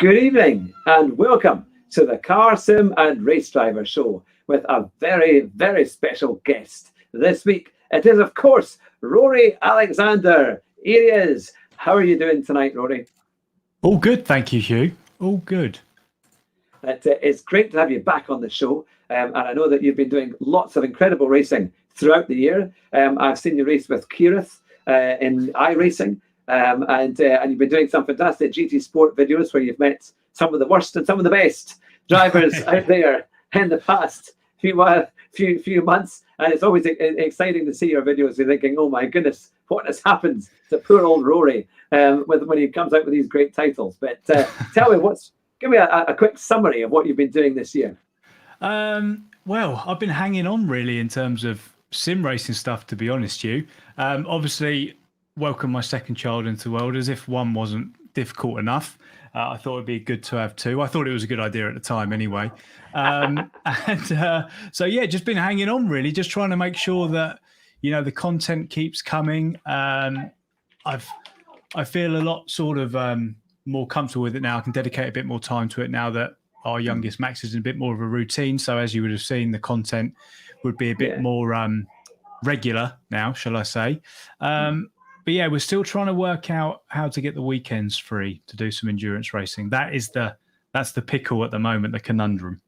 Good evening and welcome to the Car Sim and Race Driver Show with a very, very special guest. This week, it is, of course, Rory Alexander. Here he is. How are you doing tonight, Rory? All good, thank you, Hugh. All good. It's great to have you back on the show. And I know that you've been doing lots of incredible racing throughout the year. I've seen you race with Keirith in iRacing. And you've been doing some fantastic GT Sport videos where you've met some of the worst and some of the best drivers out there in the past few months. And it's always exciting to see your videos. You're thinking, oh my goodness, what has happened to poor old Rory when he comes out with these great titles. But tell me, give me a quick summary of what you've been doing this year. Well, I've been hanging on really in terms of sim racing stuff, to be honest, Hugh. Obviously, welcome my second child into the world. As if one wasn't difficult enough, I thought it'd be good to have two. I thought it was a good idea at the time anyway. So yeah, just been hanging on really, just trying to make sure that, you know, the content keeps coming. I feel a lot sort of more comfortable with it now. I can dedicate a bit more time to it now that our youngest Max is in a bit more of a routine. So as you would have seen, the content would be a bit more regular now, shall I say. But yeah, we're still trying to work out how to get the weekends free to do some endurance racing. That's the pickle at the moment, the conundrum.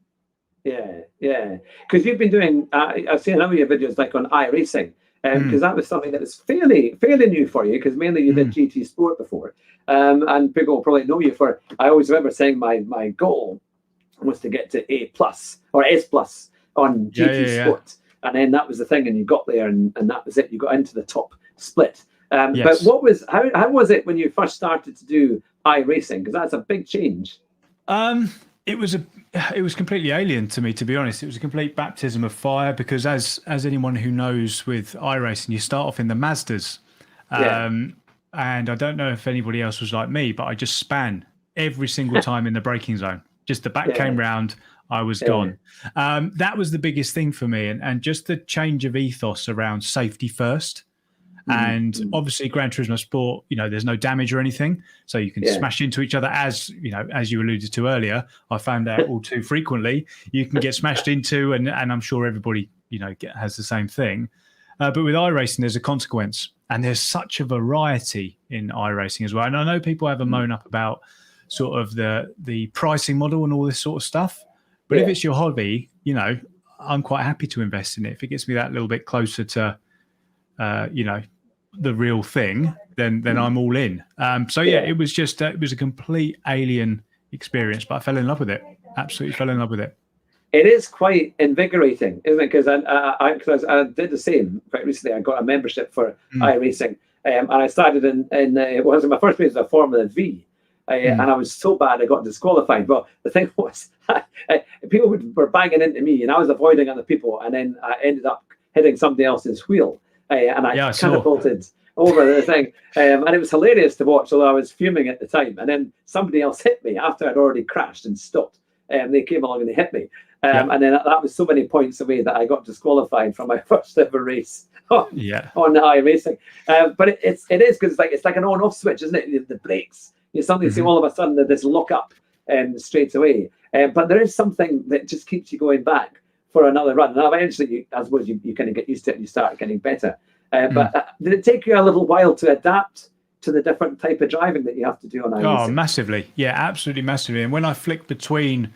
Yeah. Because you've been doing, I've seen a number of your videos like on iRacing, because that was something that was fairly new for you, because mainly you did GT Sport before. And people will probably know you for, I always remember saying my goal was to get to A+ or S+ on GT Sport. And then that was the thing, and you got there, and that was it. You got into the top split. But how was it when you first started to do iRacing? Because that's a big change. It was completely alien to me, to be honest. It was a complete baptism of fire, because as anyone who knows with iRacing, you start off in the Mazdas. And I don't know if anybody else was like me, but I just span every single time in the braking zone. Just the back came round, I was gone. That was the biggest thing for me, and just the change of ethos around safety first. And obviously Gran Turismo Sport, you know, there's no damage or anything, so you can smash into each other, as you know, as you alluded to earlier. I found out all too frequently you can get smashed into, and I'm sure everybody, you know, has the same thing. But with iRacing, there's a consequence, and there's such a variety in iRacing as well. And I know people have a moan up about sort of the pricing model and all this sort of stuff, but if it's your hobby, you know, I'm quite happy to invest in it. If it gets me that little bit closer to you know, the real thing, then I'm all in. So yeah, it was just it was a complete alien experience, but I fell in love with it. Absolutely fell in love with it. It is quite invigorating, isn't it? Because I did the same quite recently. I got a membership for iRacing, and I started in it was my first race was a Formula V, and I was so bad I got disqualified. But the thing was, people were banging into me, and I was avoiding other people, and then I ended up hitting somebody else's wheel. And I catapulted over the thing, and it was hilarious to watch, although I was fuming at the time. And then somebody else hit me after I'd already crashed and stopped. They came along and they hit me, and then that was so many points away that I got disqualified from my first ever race on iRacing. But it is because it's like an on-off switch, isn't it? The brakes, you suddenly see all of a sudden that this lock up straight away. But there is something that just keeps you going back for another run. And eventually, I suppose you kind of get used to it and you start getting better. But did it take you a little while to adapt to the different type of driving that you have to do on iRacing? Oh, massively. Yeah, absolutely massively. And when I flick between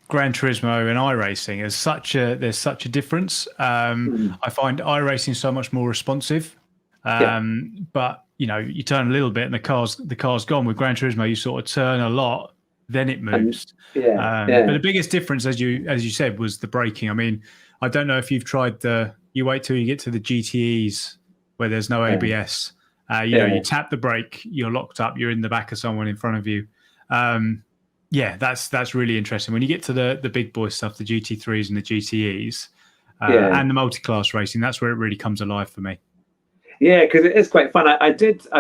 Gran Turismo and iRacing, there's such a difference. I find iRacing so much more responsive. But, you know, you turn a little bit and the car's gone. With Gran Turismo, you sort of turn a lot, then it moves. But the biggest difference, as you said, was the braking. I mean, I don't know if you've tried you wait till you get to the GTEs where there's no ABS. You know, you tap the brake, you're locked up, you're in the back of someone in front of you. That's really interesting. When you get to the big boy stuff, the GT3s and the GTEs, and the multi-class racing, that's where it really comes alive for me. Yeah, because it is quite fun. I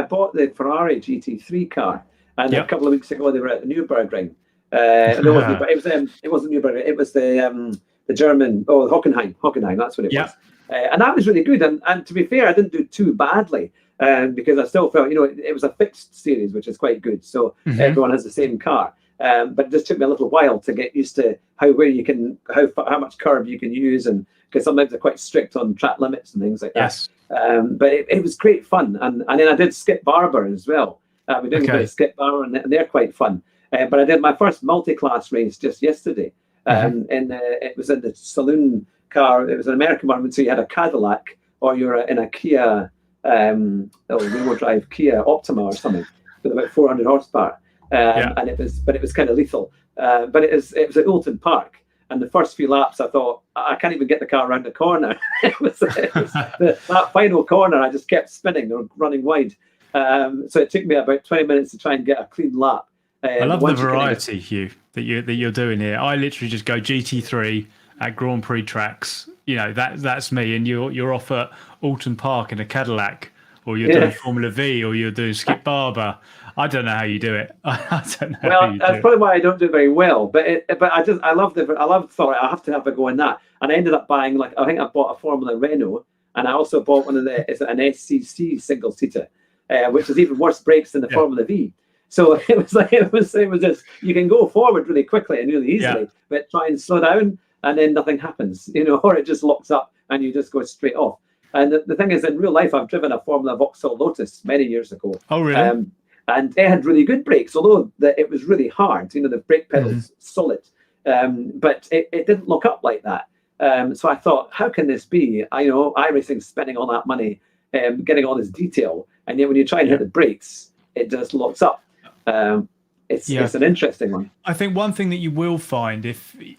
bought the Ferrari GT3 car. And a couple of weeks ago, they were at the Nürburgring. It wasn't Nürburgring. It was the German, Hockenheim. That's what it was. And that was really good. And to be fair, I didn't do too badly because I still felt, you know, it was a fixed series, which is quite good. So everyone has the same car. but it just took me a little while to get used to how much curb you can use, and because sometimes they're quite strict on track limits and things like that. Yes. But it was great fun, and then I did Skip Barber as well. We did a bit of Skip Barber, and they're quite fun. But I did my first multi-class race just yesterday. It was in the saloon car. It was an American one, so you had a Cadillac, or you're in a Kia, rear-wheel drive Kia Optima or something with about 400 horsepower. And it was kind of lethal. But it was at Oulton Park. And the first few laps, I thought, I can't even get the car around the corner. That final corner, I just kept spinning or running wide. So it took me about 20 minutes to try and get a clean lap. I love the variety, Hugh, that you're doing here. I literally just go GT3 at Grand Prix tracks. You know, that's me. And you're off at Alton Park in a Cadillac, or you're doing Formula V, or you're doing Skip Barber. I don't know how you do it. I don't know. Well, that's probably why I don't do it very well. But I love thought I have to have a go in that. And I ended up buying, like, I think I bought a Formula Renault, and I also bought one of an SCC single seater, which is even worse brakes than the Formula V. So it was just, you can go forward really quickly and really easily, but try and slow down and then nothing happens, or it just locks up and you just go straight off. And the thing is, in real life, I've driven a Formula Vauxhall Lotus many years ago. Oh, really? And it had really good brakes, although it was really hard. The brake pedal's solid, but it didn't lock up like that. So I thought, how can this be? iRacing's spending all that money, getting all this detail, and yet when you try and hit the brakes, it just locks up. It's an interesting one. I think one thing that you will find,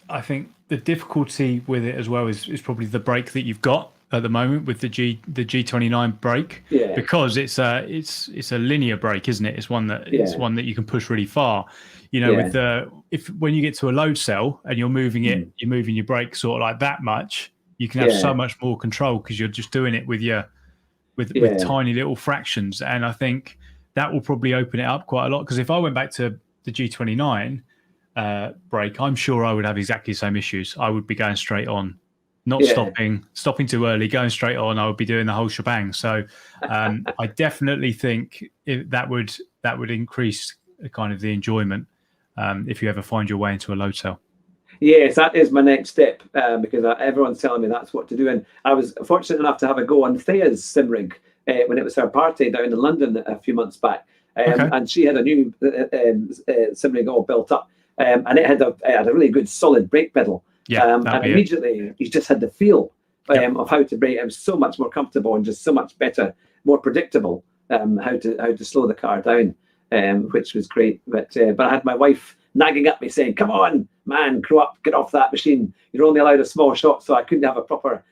I think the difficulty with it as well is probably the brake that you've got at the moment with the G29 brake, because it's a linear brake, isn't it? It's one that you can push really far. With when you get to a load cell and you're moving your brake sort of like that much, you can have so much more control because you're just doing it with tiny little fractions. And I think that will probably open it up quite a lot, because if I went back to the G29 brake, I'm sure I would have exactly the same issues. I would be going straight on, not stopping too early, going straight on. I would be doing the whole shebang. So I definitely think that would increase kind of the enjoyment if you ever find your way into a load cell. Yes, that is my next step, because everyone's telling me that's what to do. And I was fortunate enough to have a go on Thea's sim rig when it was her party down in London a few months back. And she had a new sim rig all built up, and it had a really good solid brake pedal. And immediately you just had the feel of how to brake. It was so much more comfortable and just so much better, more predictable how to slow the car down, which was great. But I had my wife nagging at me saying, "Come on, man, grow up, get off that machine. You're only allowed a small shot." So I couldn't have a proper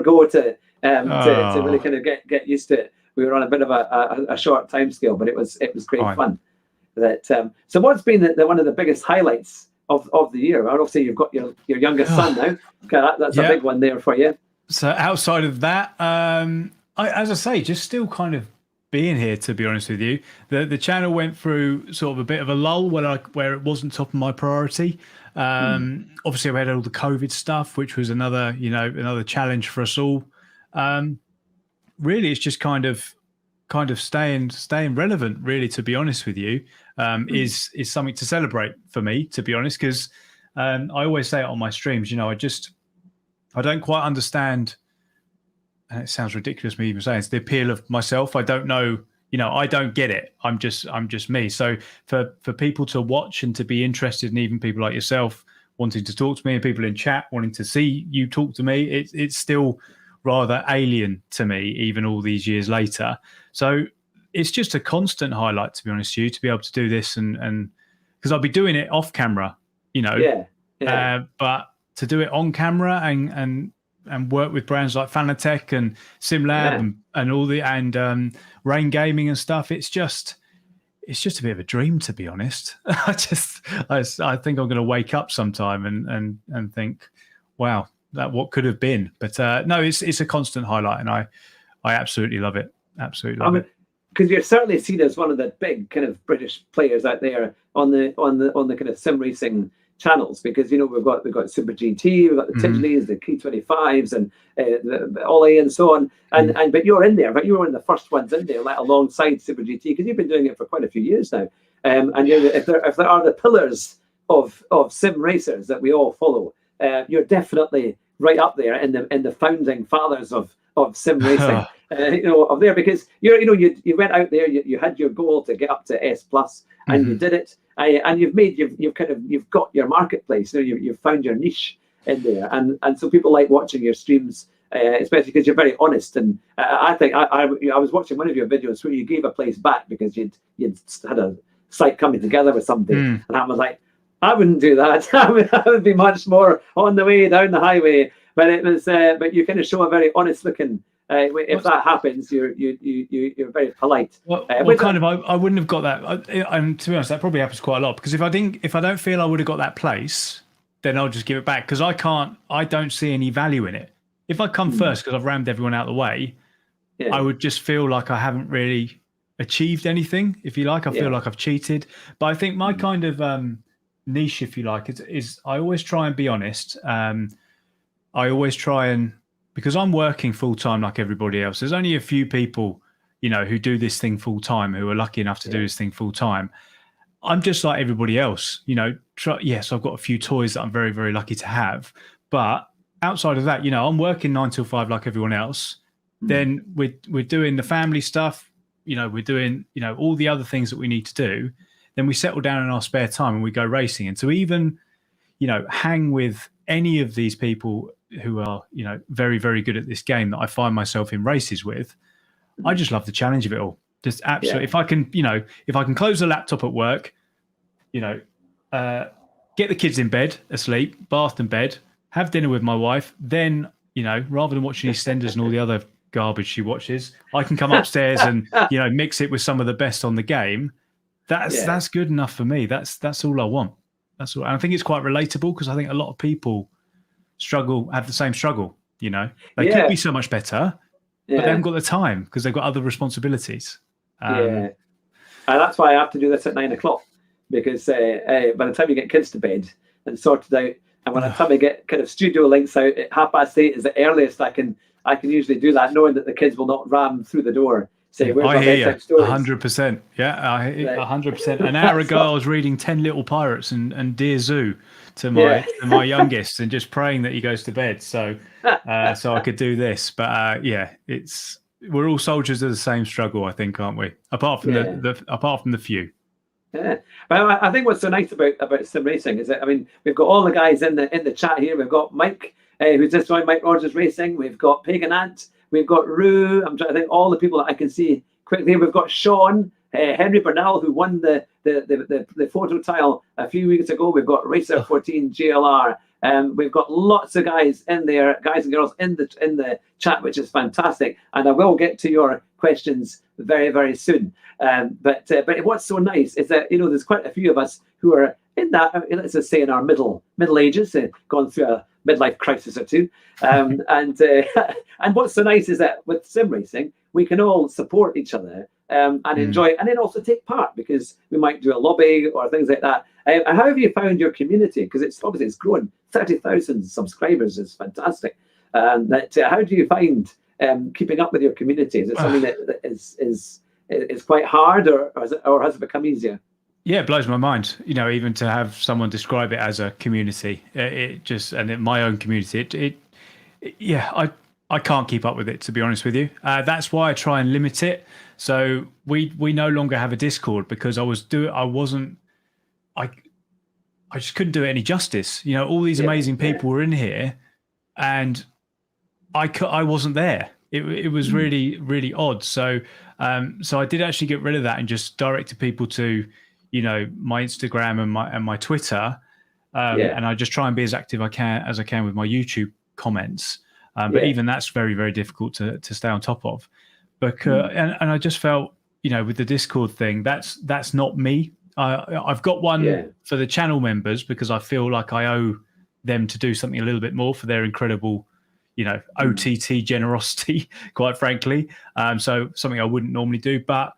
go to really kind of get used to it. We were on a bit of a short time scale, but it was great fun. So what's been one of the biggest highlights of the year? Obviously, you've got your youngest son now. Okay, that's a big one there for you. So outside of that, as I say, just still kind of being here, to be honest with you. The channel went through sort of a bit of a lull where it wasn't top of my priority. Obviously, we had all the COVID stuff, which was another challenge for us all. Really, it's just kind of staying relevant, really, to be honest with you, is something to celebrate for me, to be honest, because I always say it on my streams, I don't quite understand, and it sounds ridiculous me even saying it's the appeal of myself. I don't know, I don't get it. I'm just me. So for people to watch and to be interested, and even people like yourself wanting to talk to me, and people in chat wanting to see you talk to me, it's still rather alien to me, even all these years later. So it's just a constant highlight, to be honest with you, to be able to do this, and because I'll be doing it off camera, but to do it on camera and work with brands like Fanatec and SimLab and all and Rain Gaming and stuff, it's just a bit of a dream, to be honest. I think I'm going to wake up sometime and think, wow, that what could have been. But no, it's a constant highlight, and I absolutely love it. Absolutely love it. Because you're certainly seen as one of the big kind of British players out there on the kind of sim racing channels, because we've got Super GT, we've got the Tidleys, the K25s, and the Ollie and so on, but you're in there, but you were one of the first ones in there, like alongside Super GT, because you've been doing it for quite a few years now. And if there are the pillars of sim racers that we all follow, you're definitely right up there in the founding fathers of sim racing. Of there, because you went out there, you had your goal to get up to S plus, and you did it, and you've got your marketplace. You've found your niche in there, and so people like watching your streams, especially because you're very honest. And I think I was watching one of your videos where you gave a place back because you'd had a site coming together with somebody, and I was like, I wouldn't do that. I would be much more on the way down the highway. But it was, but you kind of show a very honest looking. If that happens, you're very polite. I wouldn't have got that. And to be honest, that probably happens quite a lot, because if I don't feel I would have got that place, then I'll just give it back, because I don't see any value in it. If I come first because I've rammed everyone out of the way, I would just feel like I haven't really achieved anything, if you like. I feel like I've cheated. But I think my kind of niche, if you like, is I always try and be honest. I always try and, because I'm working full time like everybody else. There's only a few people, who do this thing full time, who are lucky enough to do this thing full time. I'm just like everybody else, yes, I've got a few toys that I'm very, very lucky to have. But outside of that, I'm working 9 till 5 like everyone else. Then we're doing the family stuff, we're doing, all the other things that we need to do. Then we settle down in our spare time and we go racing. And to even, hang with any of these people who are, very, very good at this game that I find myself in races with, I just love the challenge of it all. Just absolutely. If I can close the laptop at work, get the kids in bed, asleep, bathed and bed, have dinner with my wife, then, rather than watching EastEnders and all the other garbage she watches, I can come upstairs and, mix it with some of the best on the game. That's good enough for me. That's all I want. That's all. And I think it's quite relatable, because I think a lot of people have the same struggle. They could be so much better, but they haven't got the time because they've got other responsibilities. And that's why I have to do this at 9 o'clock, because by the time you get kids to bed and sorted out, and by the time I get kind of studio links out at 8:30 is the earliest I can usually do that, knowing that the kids will not ram through the door. Say, I hear you 100%. Yeah, I 100%. An hour ago, I was reading 10 Little Pirates and Dear Zoo to my youngest, and just praying that he goes to bed, so I could do this. But we're all soldiers of the same struggle, I think, aren't we? Apart from the few. Yeah, but I think what's so nice about sim racing is that, we've got all the guys in the chat here. We've got Mike, who's just joined Mike Rogers Racing. We've got Pagan Ant. We've got Rue. I'm trying to think all the people that I can see quickly. We've got Sean, Henry Burnell, who won the photo tile a few weeks ago. We've got Racer 14 GLR. We've got lots of guys in there, guys and girls in the chat, which is fantastic. And I will get to your questions very, very soon. But what's so nice is that there's quite a few of us who are in that, let's just say, in our middle ages, gone through a midlife crisis or two. And what's so nice is that with sim racing, we can all support each other and enjoy it, and then also take part, because we might do a lobby or things like that. And how have you found your community? Because it's grown 30,000 subscribers is fantastic. How do you find keeping up with your community? Is it something that is quite hard, or has it become easier? Yeah, it blows my mind, even to have someone describe it as a community. My own community, I can't keep up with it, to be honest with you. That's why I try and limit it. So we no longer have a Discord, because I just couldn't do it any justice. All these amazing people were in here, and I wasn't there. It was really, really odd. So I did actually get rid of that and just directed people to my Instagram and my Twitter, and I just try and be as active as I can with my YouTube comments. But even that's very, very difficult to stay on top of. But and I just felt, with the Discord thing, that's not me. I've got one for the channel members, because I feel like I owe them to do something a little bit more for their incredible, OTT generosity, quite frankly. So something I wouldn't normally do. But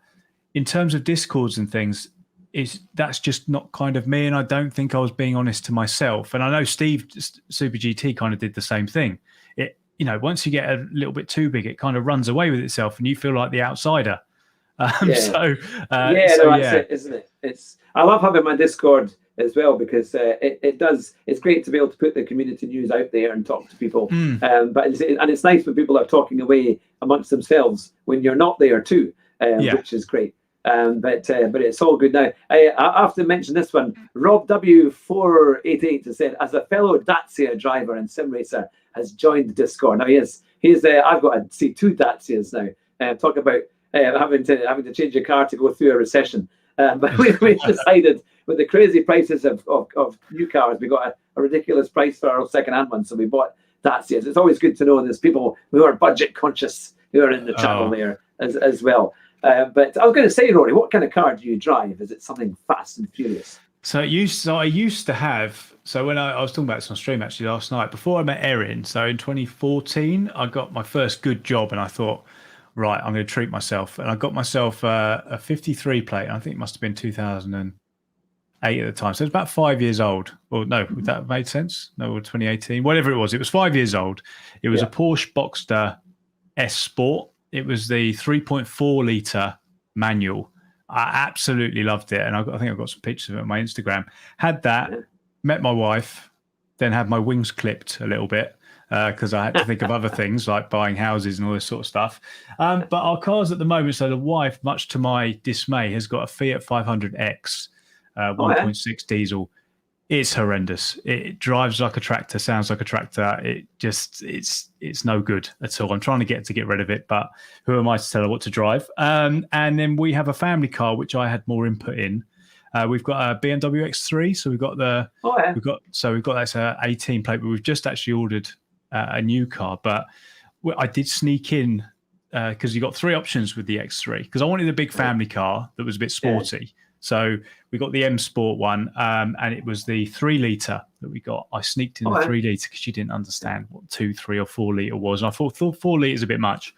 in terms of Discords and things, that's just not kind of me, and I don't think I was being honest to myself. And I know Steve Super GT kind of did the same thing. Once you get a little bit too big, it kind of runs away with itself, and you feel like the outsider. So, no, that's yeah. it, isn't it? I love having my Discord as well because it's great to be able to put the community news out there and talk to people. But it's nice when people are talking away amongst themselves when you're not there too, which is great. But it's all good now. I have to mention this one. Rob W488 has said, as a fellow Dacia driver and sim racer, has joined the Discord. Now he's I've got to see 2 Dacias now. Talk about having to change your car to go through a recession. But we've decided with the crazy prices of new cars, we got a ridiculous price for our second-hand one, so we bought Dacias. It's always good to know there's people who are budget conscious who are in the channel there as well. But I was going to say, Rory, what kind of car do you drive? Is it something fast and furious? So I used to have. So when I was talking about this on stream actually last night, before I met Erin, so in 2014, I got my first good job, and I thought, right, I'm going to treat myself, and I got myself a 53 plate. I think it must have been 2008 at the time, so it's about 5 years old. Well, no, would that have made sense? No, 2018, whatever it was. It was 5 years old. It was a Porsche Boxster S Sport. It was the 3.4 litre manual. I absolutely loved it. And I think I've got some pictures of it on my Instagram. Had that, met my wife, then had my wings clipped a little bit because I had to think of other things like buying houses and all this sort of stuff. But our cars at the moment, so the wife, much to my dismay, has got a Fiat 500X 1.6 diesel. It's horrendous. It drives like a tractor, sounds like a tractor. It's no good at all. I'm trying to get rid of it, but who am I to tell her what to drive? And then we have a family car, which I had more input in. We've got a BMW X3, so we've got that's a 18 plate, but we've just actually ordered a new car. But I did sneak in because you got 3 options with the X3 because I wanted a big family car that was a bit sporty. Yeah. So we got the M Sport one, and it was the 3 litre that we got. I sneaked in the 3 litre because she didn't understand what 2, 3, or 4 litre was. And I thought 4 litres a bit much.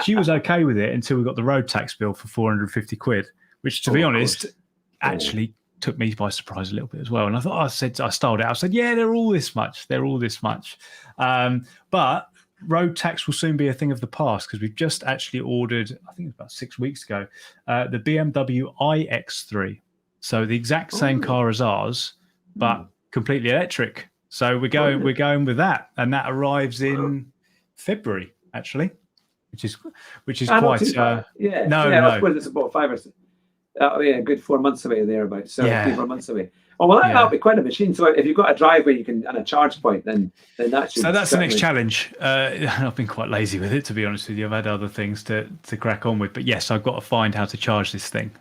She was okay with it until we got the road tax bill for 450 quid, which, to be honest, actually took me by surprise a little bit as well. And I thought, I styled it out. I said, yeah, they're all this much. They're all this much. But road tax will soon be a thing of the past because we've just actually ordered, I think it was about 6 weeks ago, the BMW iX3. So the exact same car as ours, but completely electric. So we're going with that, and that arrives in February actually, which is quite. I suppose it's about 5 or 6. A good 4 months away thereabouts. So 3-4 months away. Oh well, that'll be quite a machine. So if you've got a driveway and a charge point, then that should. So that's the next challenge. I've been quite lazy with it, to be honest with you. I've had other things to crack on with, but yes, I've got to find how to charge this thing,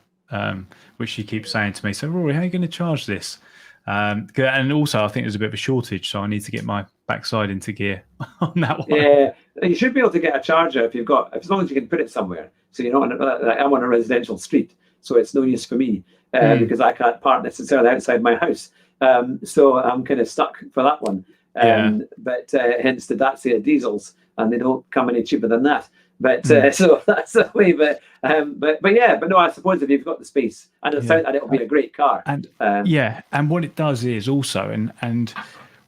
which she keeps saying to me. So Rory, how are you going to charge this? And also, I think there's a bit of a shortage, so I need to get my backside into gear on that one. Yeah, you should be able to get a charger if as long as you can put it somewhere. So you're not I'm on a residential street, so it's no use for me. Because I can't park necessarily outside my house. So I'm kind of stuck for that one. But hence the Dacia diesels, and they don't come any cheaper than that. But so that's the way. But no, I suppose if you've got the space, and it'll be a great car. And and what it does is also, and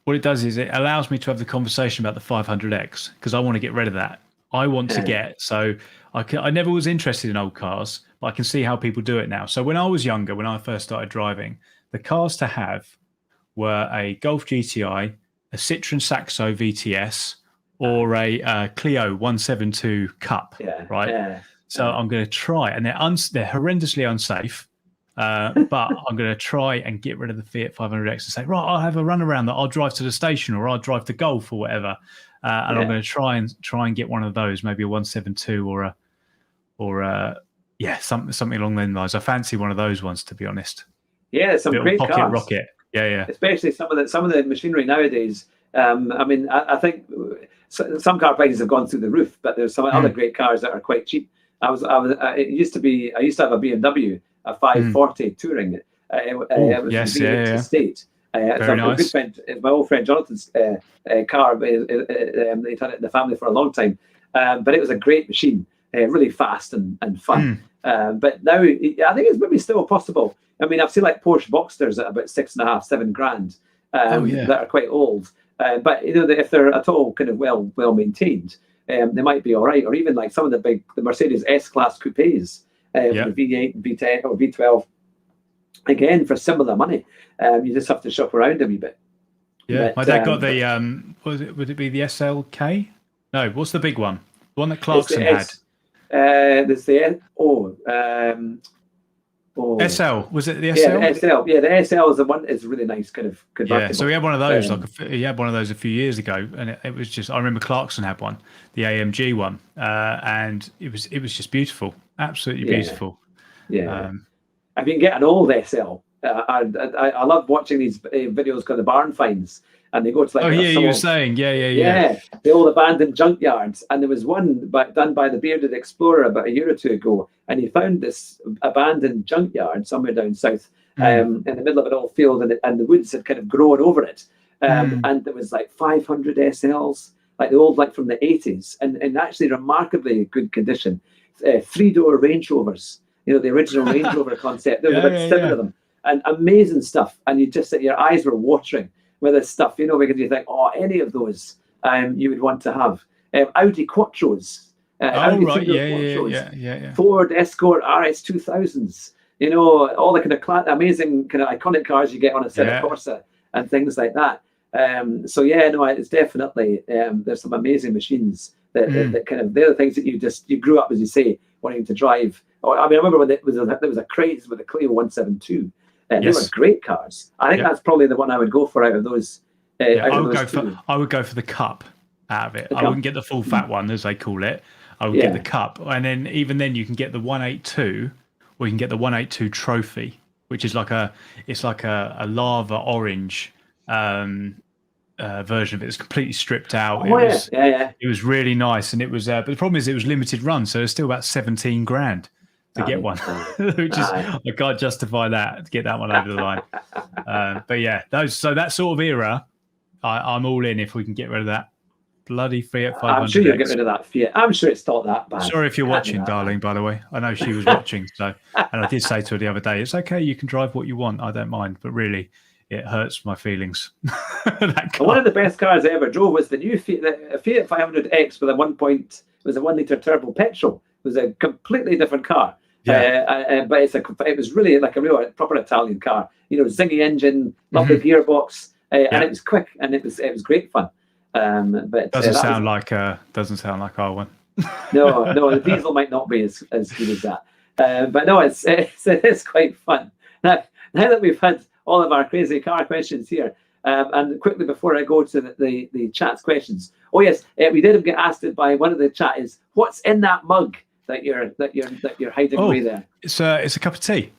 what it does is it allows me to have the conversation about the 500X because I want to get rid of that. I want to get I never was interested in old cars, but I can see how people do it now. So when I was younger, when I first started driving, the cars to have were a Golf GTI, a Citroen Saxo VTS, or a Clio 172 Cup, right? Yeah. So I'm going to try, and they're horrendously unsafe, but I'm going to try and get rid of the Fiat 500X and say, right, I'll have a run around that. I'll drive to the station, or I'll drive to Golf, or whatever. And I'm going to try and get one of those, maybe a 172 or something along those lines. I fancy one of those ones, to be honest. Yeah, some great pocket cars. Rocket. Yeah. Especially some of the machinery nowadays. I think some car prices have gone through the roof, but there's some other great cars that are quite cheap. I used to have a BMW, a 540 Touring. It was estate. Very nice. A good friend, my old friend Jonathan's car. They'd had it in the family for a long time, but it was a great machine, really fast and fun. But now I think it's maybe still possible. I mean, I've seen like Porsche Boxsters at about 6.5, 7 grand that are quite old. But if they're at all kind of well maintained, they might be all right. Or even like some of the Mercedes S-Class coupes. the V8, V10 or V12. Again, for similar money, you just have to shop around a wee bit. Yeah, my dad got the would it be the SLK? No, what's the big one? The one that Clarkson had. There's the SL, was it the SL? Yeah, the SL. Yeah, the SL is the one. It's really nice, kind of convertible. Yeah, so he had one of those. He had one of those a few years ago, and it was just. I remember Clarkson had one, the AMG one, and it was just beautiful, absolutely beautiful. Yeah, I've been getting old SL. I love watching these videos called the barn finds, and they go to like. You were saying, yeah, the old abandoned junkyards, and there was one done by the Bearded Explorer about a year or two ago, and he found this abandoned junkyard somewhere down south, in the middle of an old field, and the woods had kind of grown over it, and there was like 500 SLs, like the old, like from the 80s, and actually remarkably good condition, 3-door Range Rovers, the original Range Rover concept. There were about 7 of them, and amazing stuff, and you just your eyes were watering with this stuff, because you think, oh, any of those you would want to have. Audi Quattros, Quattros, Ford Escort RS 2000s, all the kind of amazing kind of iconic cars you get on a Seat Corsa and things like that. It's definitely there's some amazing machines that kind of, they're the things that you grew up, as you say, wanting to drive. I remember when there was a craze with the Clio 172. They were great cars. I think that's probably the one I would go for out of those. I would go for the Cup out of it. I wouldn't get the full fat one, as they call it. I would get the Cup, and then even then you can get the 182, or you can get the 182 Trophy, which is like a lava orange version of it. It's completely stripped out. It was really nice, and it was. But the problem is, it was limited run, so it's still about 17 grand. To get one, which is I can't justify that to get that one over the line. But yeah, that sort of era, I'm all in if we can get rid of that bloody Fiat 500. I'm sure you'll get rid of that Fiat. I'm sure it's not that bad. Sorry if you're watching, darling. By the way, I know she was watching. So, and I did say to her the other day, it's okay, you can drive what you want. I don't mind, but really, it hurts my feelings. One of the best cars I ever drove was the new Fiat 500X with a 1 litre turbo petrol. It was a completely different car. But it was really like a real proper Italian car. Zingy engine, lovely gearbox, and it was quick, and it was great fun. But doesn't sound like our one. No, the diesel might not be as good as that. But no, it's quite fun. Now that we've had all of our crazy car questions here, and quickly before I go to the chat's questions. Oh yes, we did get asked it by one of the chat is, what's in that mug that you're hiding away there? It's a cup of tea.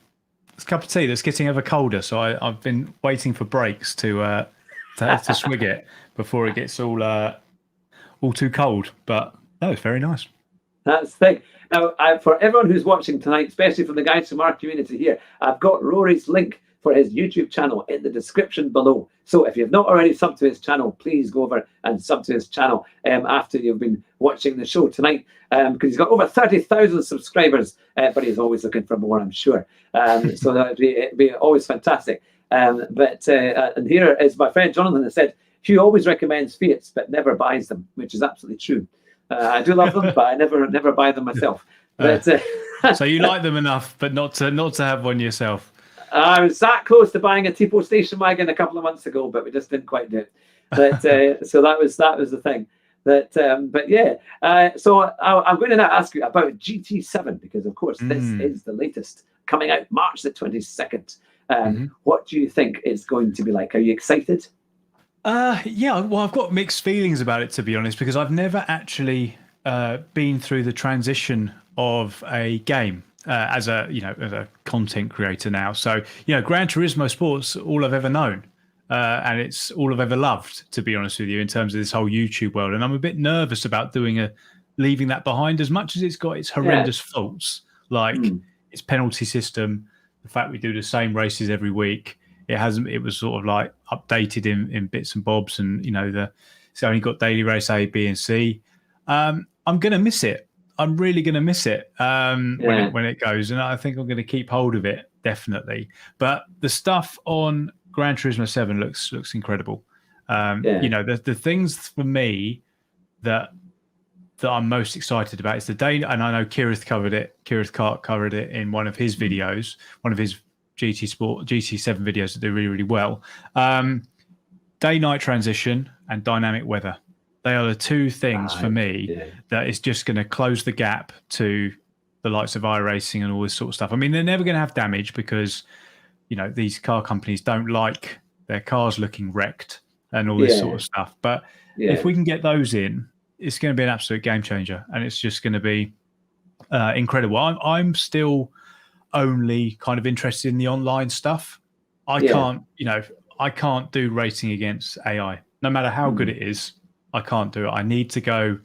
It's a cup of tea that's getting ever colder. So I've been waiting for breaks to swig it before it gets all too cold. But no, it's very nice. That's the thing. Now, for everyone who's watching tonight, especially from the guys from our community here, I've got Rory's link for his YouTube channel in the description below. So if you've not already subbed to his channel, please go over and sub to his channel after you've been watching the show tonight, because he's got over 30,000 subscribers, but he's always looking for more, I'm sure. So it'd be always fantastic. And here is my friend Jonathan that said, Hugh always recommends Fiats, but never buys them, which is absolutely true. I do love them, but I never buy them myself. But, so you like them enough, but not to have one yourself. I was that close to buying a Tipo station wagon a couple of months ago, but we just didn't quite do it. But so that was the thing. But yeah. So I'm going to now ask you about GT7, because of course this is the latest, coming out March the 22nd. What do you think it's going to be like? Are you excited? Yeah. Well, I've got mixed feelings about it, to be honest, because I've never actually been through the transition of a game. As a content creator now. So, Gran Turismo Sport's all I've ever known. And it's all I've ever loved, to be honest with you, in terms of this whole YouTube world. And I'm a bit nervous about leaving that behind, as much as it's got its horrendous faults, like its penalty system, the fact we do the same races every week. It was sort of like updated in bits and bobs, and, it's only got daily race A, B, and C. I'm going to miss it. I'm really going to miss it when it goes, and I think I'm going to keep hold of it, definitely. But the stuff on Gran Turismo 7 looks incredible. The things for me that that I'm most excited about is the day, and I know Kirith covered it. Kirith Cart covered it in one of his videos, one of his GT7 videos that do really, really well. Day-night transition and dynamic weather. They are the two things for me that is just going to close the gap to the likes of iRacing and all this sort of stuff. I mean, they're never going to have damage because, you know, these car companies don't like their cars looking wrecked and all this sort of stuff. But if we can get those in, it's going to be an absolute game changer, and it's just going to be incredible. I'm still only kind of interested in the online stuff. I can't, you know, I can't do racing against AI. No matter how good it is, I can't do it. I need to go,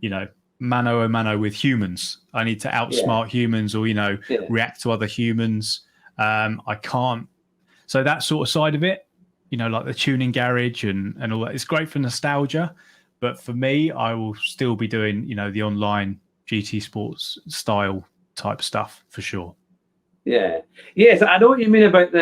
you know, mano a mano with humans. I need to outsmart humans, or, you know, react to other humans. I can't. So that sort of side of it, you know, like the tuning garage and all that, it's great for nostalgia. But for me, I will still be doing, you know, the online GT Sports style type stuff for sure. Yeah. Yes, I know what you mean about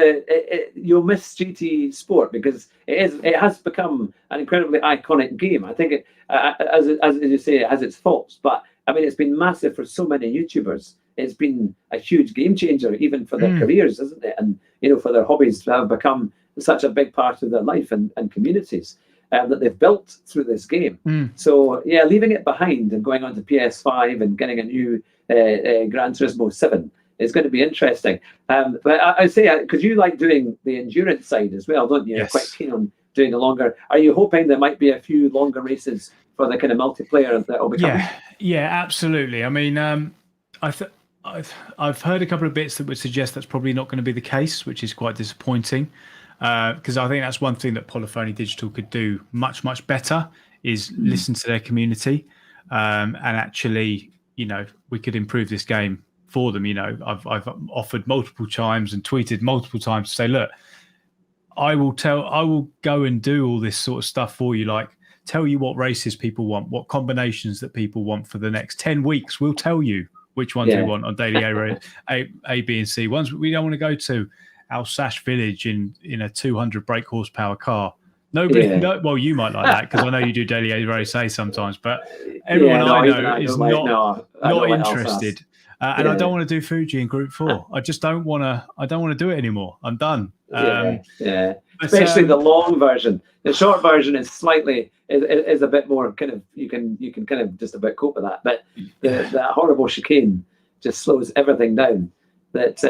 you'll miss GT Sport because it has become an incredibly iconic game. I think it, as you say, it has its faults, but I mean, it's been massive for so many YouTubers. It's been a huge game changer, even for their careers, isn't it? And, you know, for their hobbies to have become such a big part of their life and communities that they've built through this game. So, yeah, leaving it behind and going on to PS5 and getting a new Gran Turismo 7 is going to be interesting. But I say, because you like doing the endurance side as well, don't you? You're quite keen on doing the longer. Are you hoping there might be a few longer races for the kind of multiplayer that will be coming? Yeah, absolutely. I mean, I've heard a couple of bits that would suggest that's probably not going to be the case, which is quite disappointing. Because I think that's one thing that Polyphony Digital could do much, much better is listen to their community, and actually, you know, we could improve this game for them. You know, I've offered multiple times and tweeted multiple times to say, look, I will go and do all this sort of stuff for you, like tell you what races people want, what combinations that people want for the next 10 weeks. We'll tell you which ones we want on daily A, B, and C ones. We don't want to go to Alsace Village in a 200 brake horsepower car. Nobody, well, you might like that because I know you do daily A race A sometimes, but everyone I know is not interested. And I don't want to do Fuji in Group 4. I just don't want to. I don't want to do it anymore. I'm done. Especially the long version. The short version is slightly is a bit more kind of you can kind of just about cope with that. But that horrible chicane just slows everything down. But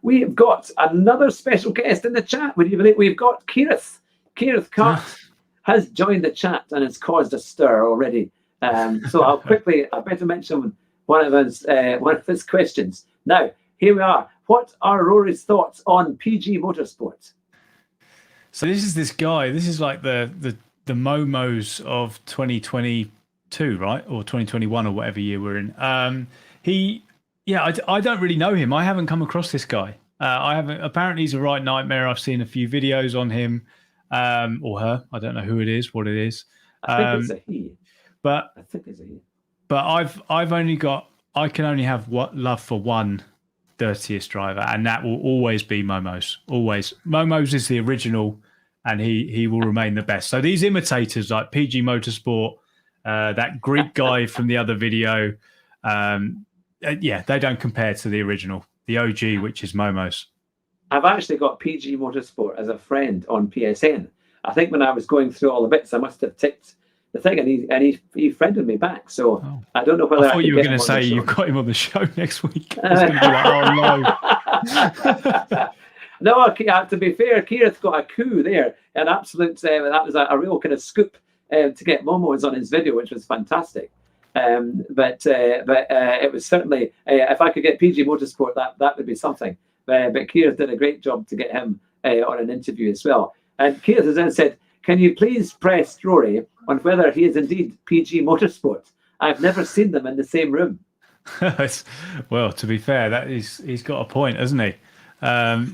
we've got another special guest in the chat. Would you believe we've got Kirith? Kirith Cart has joined the chat and has caused a stir already. So I better mention one of his questions. Now, here we are. What are Rory's thoughts on PG Motorsport? So this is this guy. This is like the Momos of 2022, right? Or 2021 or whatever year we're in. I don't really know him. I haven't come across this guy. I haven't. Apparently, he's a right nightmare. I've seen a few videos on him or her. I don't know who it is, what it is. I think it's a he. But I think it's a he. But I can only have love for one dirtiest driver, and that will always be Momos. Always. Momos is the original, and he will remain the best. So these imitators like PG Motorsport, that Greek guy from the other video, they don't compare to the original, the OG, which is Momos. I've actually got PG Motorsport as a friend on PSN. I think when I was going through all the bits, I must have ticked the thing, and he friended me back. So I don't know whether I thought you were going to say you've got him on the show next week. I was going to be like, oh no. No, to be fair, Kirith got a coup there, an absolute. That was a real kind of scoop to get Momos on his video, which was fantastic. But it was certainly if I could get PG Motorsport, that would be something. But Kirith did a great job to get him on an interview as well. And Kirith has then said, "Can you please press Rory on whether he is indeed PG Motorsport? I've never seen them in the same room." Well, to be fair, he's got a point, hasn't he? I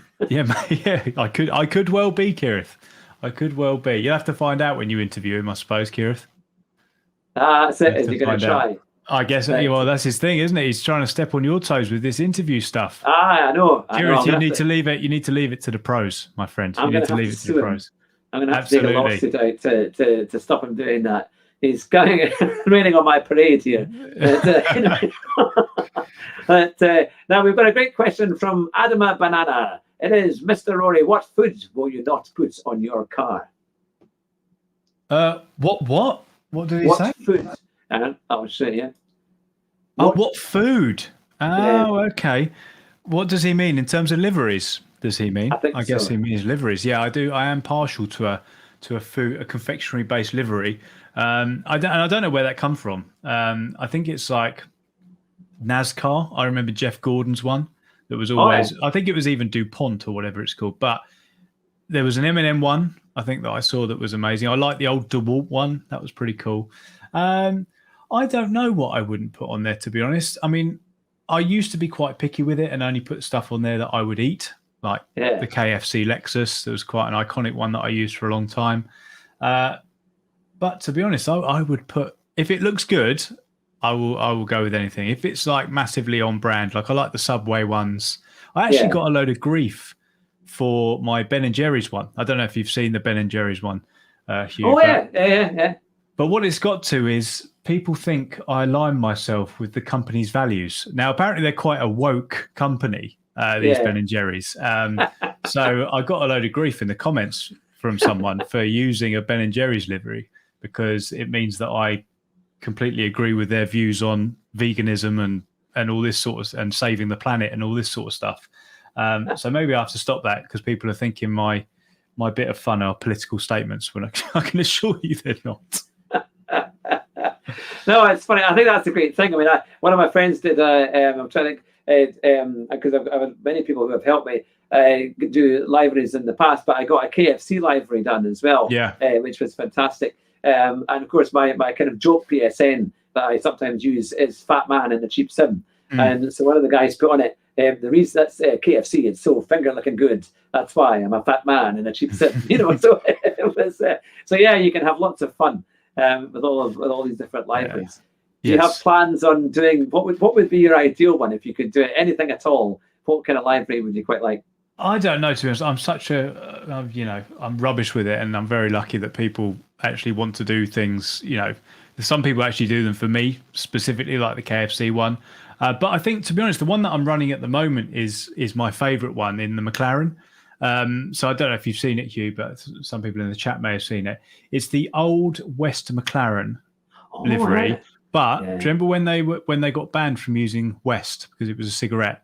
could well be Kirith. I could well be. You'll have to find out when you interview him, I suppose, Kirith. That's it. Is he going to try? I guess. Well, that's his thing, isn't it? He's trying to step on your toes with this interview stuff. I know. Kirith, you need to leave it. You need to leave it to the pros, my friend. You need to leave it to the pros. I'm going to have to take a lawsuit out to stop him doing that. He's going raining on my parade here. But, now we've got a great question from Adama Banana. It is, Mr. Rory, what food will you not put on your car? What did he say? What food? I'll show you. What food? Oh, okay. What does he mean in terms of liveries? Does he mean? I guess he means liveries. Yeah, I do. I am partial to a confectionery based livery. I don't know where that come from. I think it's like NASCAR. I remember Jeff Gordon's one that was always. I think it was even DuPont or whatever it's called. But there was an M&M one I think that I saw that was amazing. I like the old DeWalt one. That was pretty cool. I don't know what I wouldn't put on there, to be honest. I mean, I used to be quite picky with it and only put stuff on there that I would eat, like the KFC Lexus. That was quite an iconic one that I used for a long time. But to be honest, I would put, if it looks good, I will go with anything. If it's like massively on brand, like I like the Subway ones. I actually got a load of grief for my Ben & Jerry's one. I don't know if you've seen the Ben & Jerry's one, Hugh. Yeah. But what it's got to is people think I align myself with the company's values. Now, apparently they're quite a woke company, these Ben & Jerry's. So I got a load of grief in the comments from someone for using a Ben & Jerry's livery because it means that I completely agree with their views on veganism and all this sort of, and saving the planet and all this sort of stuff. So maybe I have to stop that because people are thinking my bit of fun are political statements when I can assure you they're not. No, it's funny. I think that's a great thing. I mean, one of my friends did. I'm trying to because I've had many people who have helped me do liveries in the past, but I got a KFC livery done as well, which was fantastic. And of course, my kind of joke PSN that I sometimes use is "Fat Man in the Cheap Sim," and so one of the guys put on it. The reason that's KFC, it's so finger looking good. That's why I'm a fat man in a cheap sim. So it was. So yeah, you can have lots of fun with all these different libraries. Do you have plans on doing what would be your ideal one if you could do it? Anything at all? What kind of library would you quite like? I don't know, to be honest. I'm such I'm rubbish with it, and I'm very lucky that people actually want to do things. Some people actually do them for me specifically, like the KFC one. But I think, to be honest, the one that I'm running at the moment is my favourite one in the McLaren. So I don't know if you've seen it, Hugh, but some people in the chat may have seen it. It's the old West McLaren livery. Yeah. But do you remember when they got banned from using West because it was a cigarette?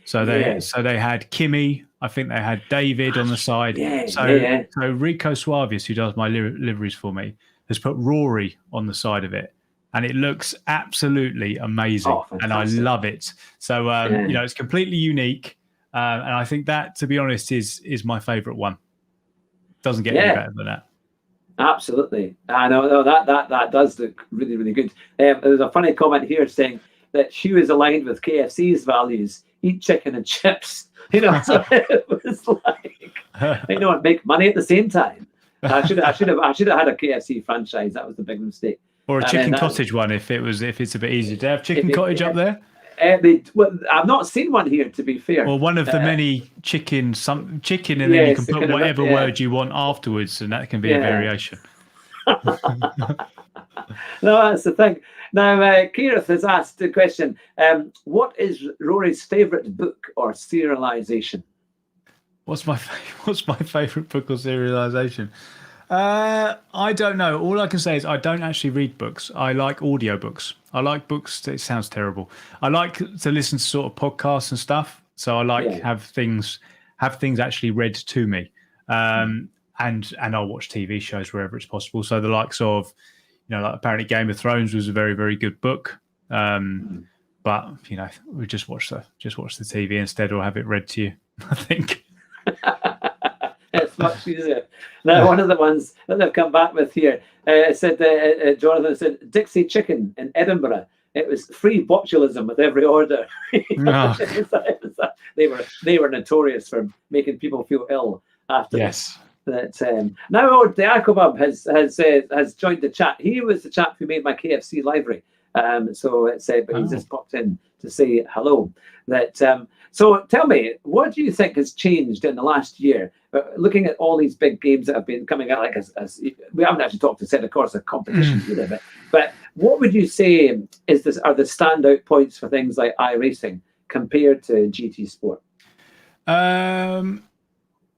So they had Kimmy, I think they had David on the side. So Rico Suavius, who does my liveries for me, has put Rory on the side of it. And it looks absolutely amazing, and I love it. So it's completely unique, and I think that, to be honest, is my favourite one. Doesn't get any better than that. Absolutely, I know that does look really, really good. There's a funny comment here saying that Hugh is aligned with KFC's values: eat chicken and chips. So it was like make money at the same time. I should have had a KFC franchise. That was the big mistake. Or a chicken cottage one if it's a bit easier. Do they have chicken cottage up there? I've not seen one here, to be fair. Or one of the many chicken, and then you can put whatever word you want afterwards, and that can be a variation. No, that's the thing. Now, Keirith has asked the question: what is Rory's favourite book or serialisation? What's my favourite book or serialisation? I don't know. All I can say is I don't actually read books. I like audiobooks. I like books. It sounds terrible. I like to listen to sort of podcasts and stuff. So I like have things actually read to me. And I'll watch TV shows wherever it's possible. So the likes of, like apparently Game of Thrones was a very, very good book. But we just watch the TV instead, or have it read to you, I think. It's much easier. Now, one of the ones that they've come back with here said, Jonathan said, Dixie Chicken in Edinburgh. It was free botulism with every order. They were notorious for making people feel ill after. Yes. That now Diakobab has joined the chat. He was the chap who made my KFC library. So it said, but he just popped in to say hello. So tell me, what do you think has changed in the last year But looking at all these big games that have been coming out, like as we haven't actually talked to set, of course, a competition either. But what would you say are the standout points for things like iRacing compared to GT Sport?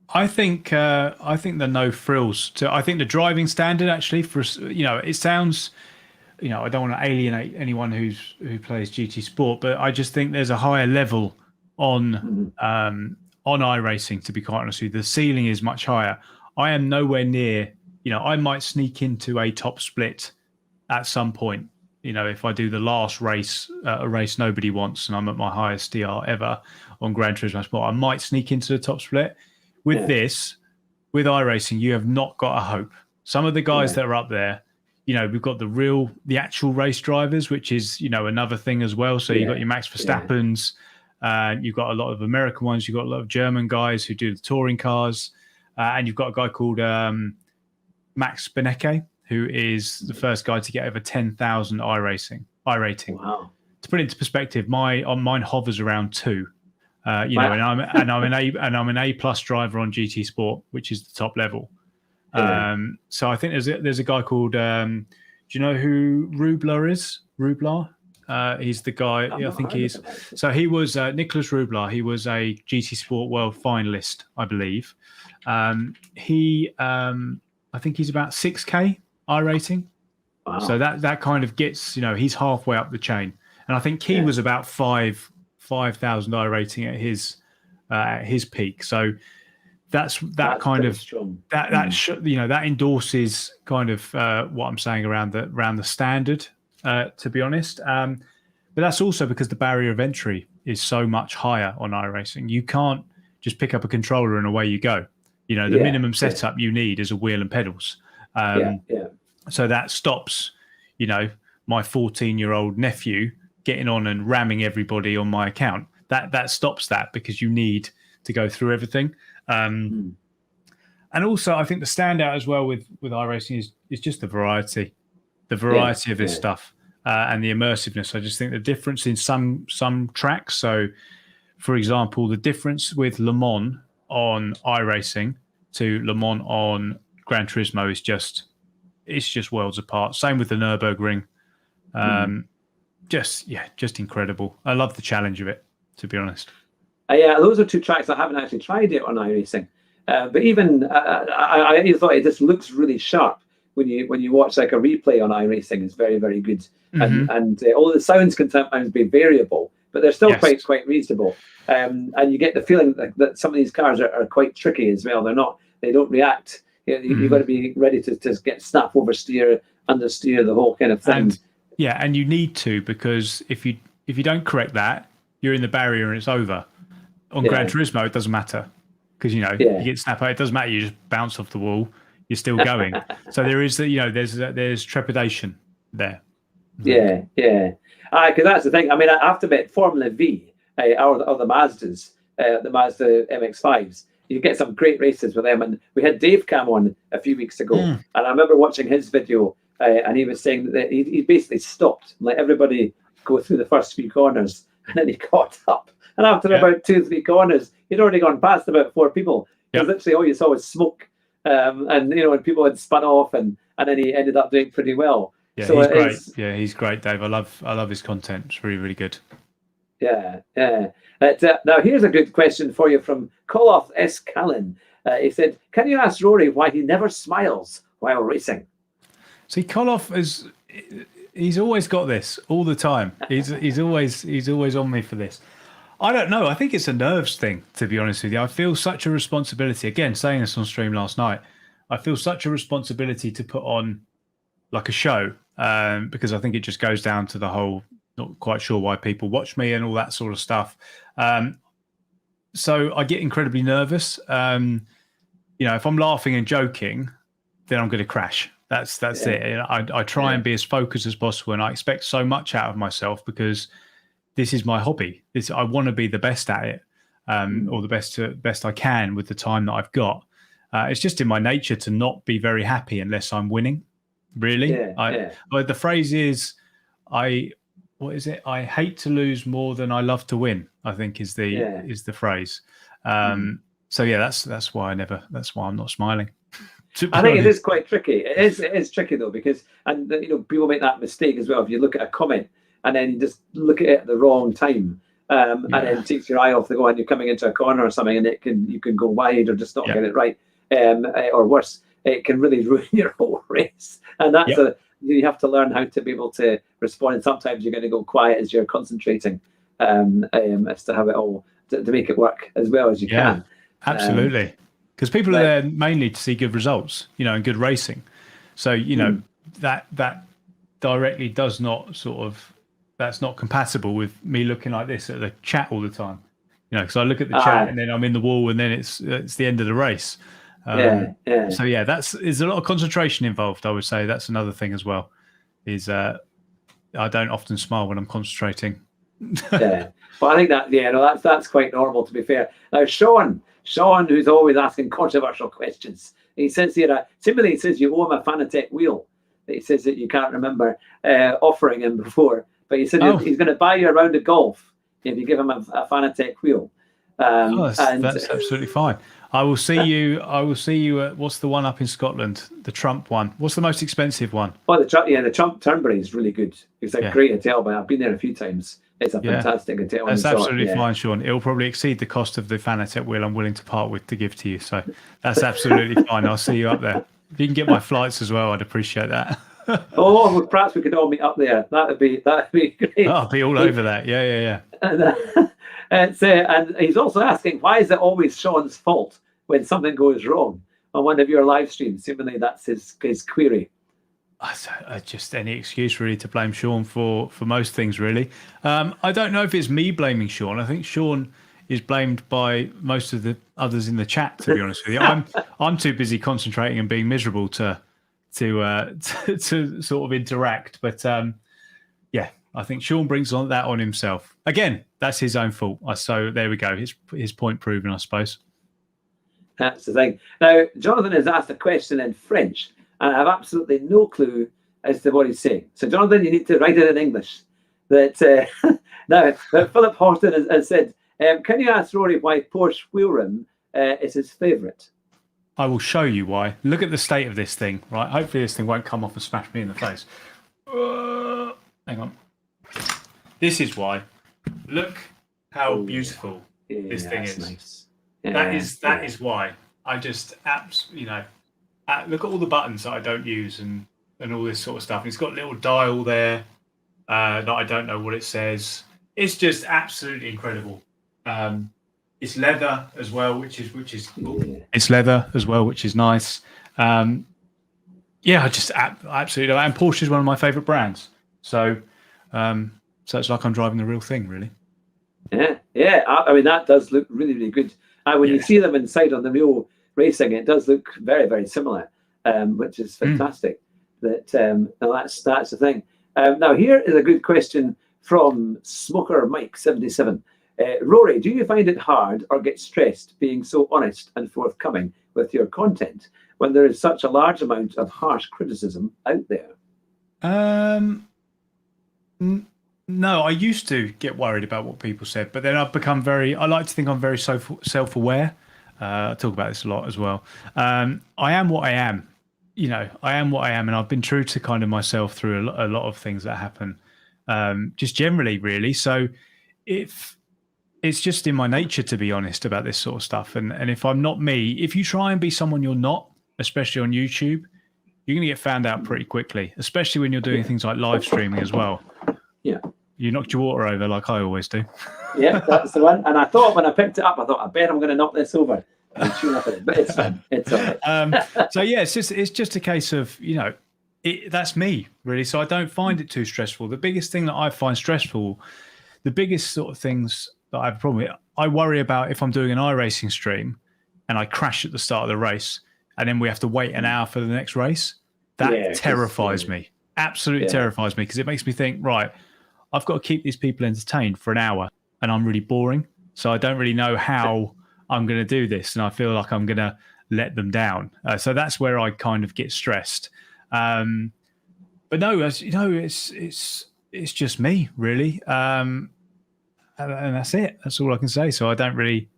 I think the no frills. I think the driving standard actually for it sounds, I don't want to alienate anyone who plays GT Sport, but I just think there's a higher level on iRacing. To be quite honest with you, the ceiling is much higher. I am nowhere near. I might sneak into a top split at some point. If I do the last race, a race nobody wants, and I'm at my highest DR ever on Gran Turismo Sport, I might sneak into the top split. With with iRacing, you have not got a hope. Some of the guys that are up there, we've got the actual race drivers, which is, another thing as well. So you've got your Max Verstappens, you've got a lot of American ones, you've got a lot of German guys who do the touring cars, and you've got a guy called Max Benecke, who is the first guy to get over 10,000 iRating. Wow. To put it into perspective, mine hovers around 2. And I'm an A+ driver on GT Sport, which is the top level. So I think there's a guy called do you know who Rubler is? Rubler? He's the guy. I think he's. So he was Nicholas Rubler. He was a GT Sport World finalist, I believe. I think he's about 6K iRating. Wow. So that kind of gets, he's halfway up the chain. And I think he was about 5,000 iRating at his peak. So that's that endorses kind of what I'm saying around the standard, to be honest. But that's also because the barrier of entry is so much higher on iRacing. You can't just pick up a controller and away you go. The minimum setup you need is a wheel and pedals. So that stops, my 14-year-old nephew getting on and ramming everybody on my account. That stops that, because you need to go through everything. And also, I think the standout as well with iRacing is just the variety of this stuff, and the immersiveness. I just think the difference in some tracks. So, for example, the difference with Le Mans on iRacing to Le Mans on Gran Turismo is just worlds apart. Same with the Nürburgring. Just incredible. I love the challenge of it, to be honest. Those are two tracks I haven't actually tried yet on iRacing. But even I thought it just looks really sharp when you watch like a replay on iRacing. It's very, very good. And all the sounds can sometimes be variable, but they're still quite reasonable. And you get the feeling that some of these cars are quite tricky as well. They don't react. You've got to be ready to get snap, oversteer, understeer, the whole kind of thing. And you need to, because if you don't correct that, you're in the barrier and it's over. On Gran Turismo, it doesn't matter, because you get snap out. It doesn't matter. You just bounce off the wall. You're still going. So there is there's trepidation there. Yeah. Because that's the thing. I mean, I have to admit, Formula V or the Mazdas, the Mazda MX-5s, you get some great races with them. And we had Dave Cam on a few weeks ago, and I remember watching his video, and he was saying that he basically stopped, let everybody go through the first few corners, and then he caught up. And after about 2-3 corners, he'd already gone past about 4 people. Because literally all you saw was smoke, and people had spun off, and then he ended up doing pretty well. Yeah, so he's great. Yeah, he's great, Dave. I love his content. It's really, really good. Yeah. Now here's a good question for you from Koloff S. Callan. He said, "Can you ask Rory why he never smiles while racing?" See, Koloff he's always got this all the time. He's always on me for this. I don't know. I think it's a nerves thing, to be honest with you. I feel such a responsibility. Again, saying this on stream last night, I feel such a responsibility to put on like a show, because I think it just goes down to the whole, not quite sure why people watch me and all that sort of stuff. So I get incredibly nervous. If I'm laughing and joking, then I'm going to crash. That's it. I try and be as focused as possible, and I expect so much out of myself, because this is my hobby. I want to be the best at it, or the best I can with the time that I've got. It's just in my nature to not be very happy unless I'm winning. Really, But the phrase is, I hate to lose more than I love to win, I think is the phrase. So yeah, that's why I'm not smiling. I think it is quite tricky. It is tricky though, because people make that mistake as well. If you look at a comment and then you just look at it at the wrong time, and then it takes your eye off the goal, and you're coming into a corner or something, and you can go wide or just not get it right, or worse, it can really ruin your whole race. And that's you have to learn how to be able to respond. And sometimes you're going to go quiet as you're concentrating, as to have it all to make it work as well as you can. Absolutely. Because people are there mainly to see good results, and good racing. So, that directly does not that's not compatible with me looking like this at the chat all the time. Because I look at the chat and then I'm in the wall and then it's the end of the race. So yeah, there's a lot of concentration involved. I would say that's another thing as well. Is I don't often smile when I'm concentrating. But I think that's quite normal, to be fair. Now, Sean, who's always asking controversial questions, he says here, similarly, he says you owe him a Fanatec wheel. He says that you can't remember offering him before, but he said he's going to buy you a round of golf if you give him a Fanatec wheel. That's absolutely fine. I will see you at, what's the one up in Scotland? The Trump one. What's the most expensive one? Oh, the Trump Turnberry is really good. It's a great hotel, but I've been there a few times. It's a fantastic hotel. That's absolutely fine, Sean. It'll probably exceed the cost of the Fanatec wheel I'm willing to part with to give to you. So that's absolutely fine. I'll see you up there. If you can get my flights as well, I'd appreciate that. Well, perhaps we could all meet up there. That'd be great. I'll be all over that. Yeah. And he's also asking, why is it always Sean's fault when something goes wrong on one of your live streams? Seemingly that's his query. Just any excuse really to blame Sean for most things, really. I don't know if it's me blaming Sean. I think Sean is blamed by most of the others in the chat, to be honest with you. I'm too busy concentrating and being miserable to sort of interact. But I think Sean brings that on himself. Again, that's his own fault. So there we go. His point proven, I suppose. That's the thing. Now, Jonathan has asked a question in French, and I have absolutely no clue as to what he's saying. So, Jonathan, you need to write it in English. Now, Philip Horton has said, can you ask Rory why Porsche wheel rim is his favourite? I will show you why. Look at the state of this thing, right? Hopefully this thing won't come off and smash me in the face. Hang on. This is why. Look how beautiful this thing is. Nice. That is why. I just look at all the buttons that I don't use and all this sort of stuff. It's got a little dial there that I don't know what it says. It's just absolutely incredible. It's leather as well, which is cool. It's leather as well, which is nice. I just absolutely. And Porsche is one of my favourite brands. So it's like I'm driving the real thing, really. Yeah. I mean, that does look really, really good. When you see them inside on the real racing, it does look very, very similar, which is fantastic. That's the thing. Now, here is a good question from Smoker Mike 77. Rory, do you find it hard or get stressed being so honest and forthcoming with your content when there is such a large amount of harsh criticism out there? No, I used to get worried about what people said, but then I've become I like to think I'm very self-aware. I talk about this a lot as well. I am what I am. I am what I am, and I've been true to kind of myself through a lot of things that happen, just generally, really. So it's just in my nature to be honest about this sort of stuff. And if I'm not me, if you try and be someone you're not, especially on YouTube, you're going to get found out pretty quickly, especially when you're doing things like live streaming as well. Yeah. You knocked your water over like I always do. Yeah, that's the one. And I thought when I picked it up, I bet I'm going to knock this over. And sure enough, but it's fine. It's all right. So yeah, it's just a case of, that's me really. So I don't find it too stressful. The biggest thing that I find stressful, the biggest sort of things that I have a problem with, I worry about if I'm doing an iRacing stream and I crash at the start of the race and then we have to wait an hour for the next race. That terrifies me. Absolutely terrifies me, because it makes me think, right, I've got to keep these people entertained for an hour and I'm really boring. So I don't really know how I'm going to do this. And I feel like I'm going to let them down. So that's where I kind of get stressed. But no, as you know, it's just me really. And that's it. That's all I can say. So I don't really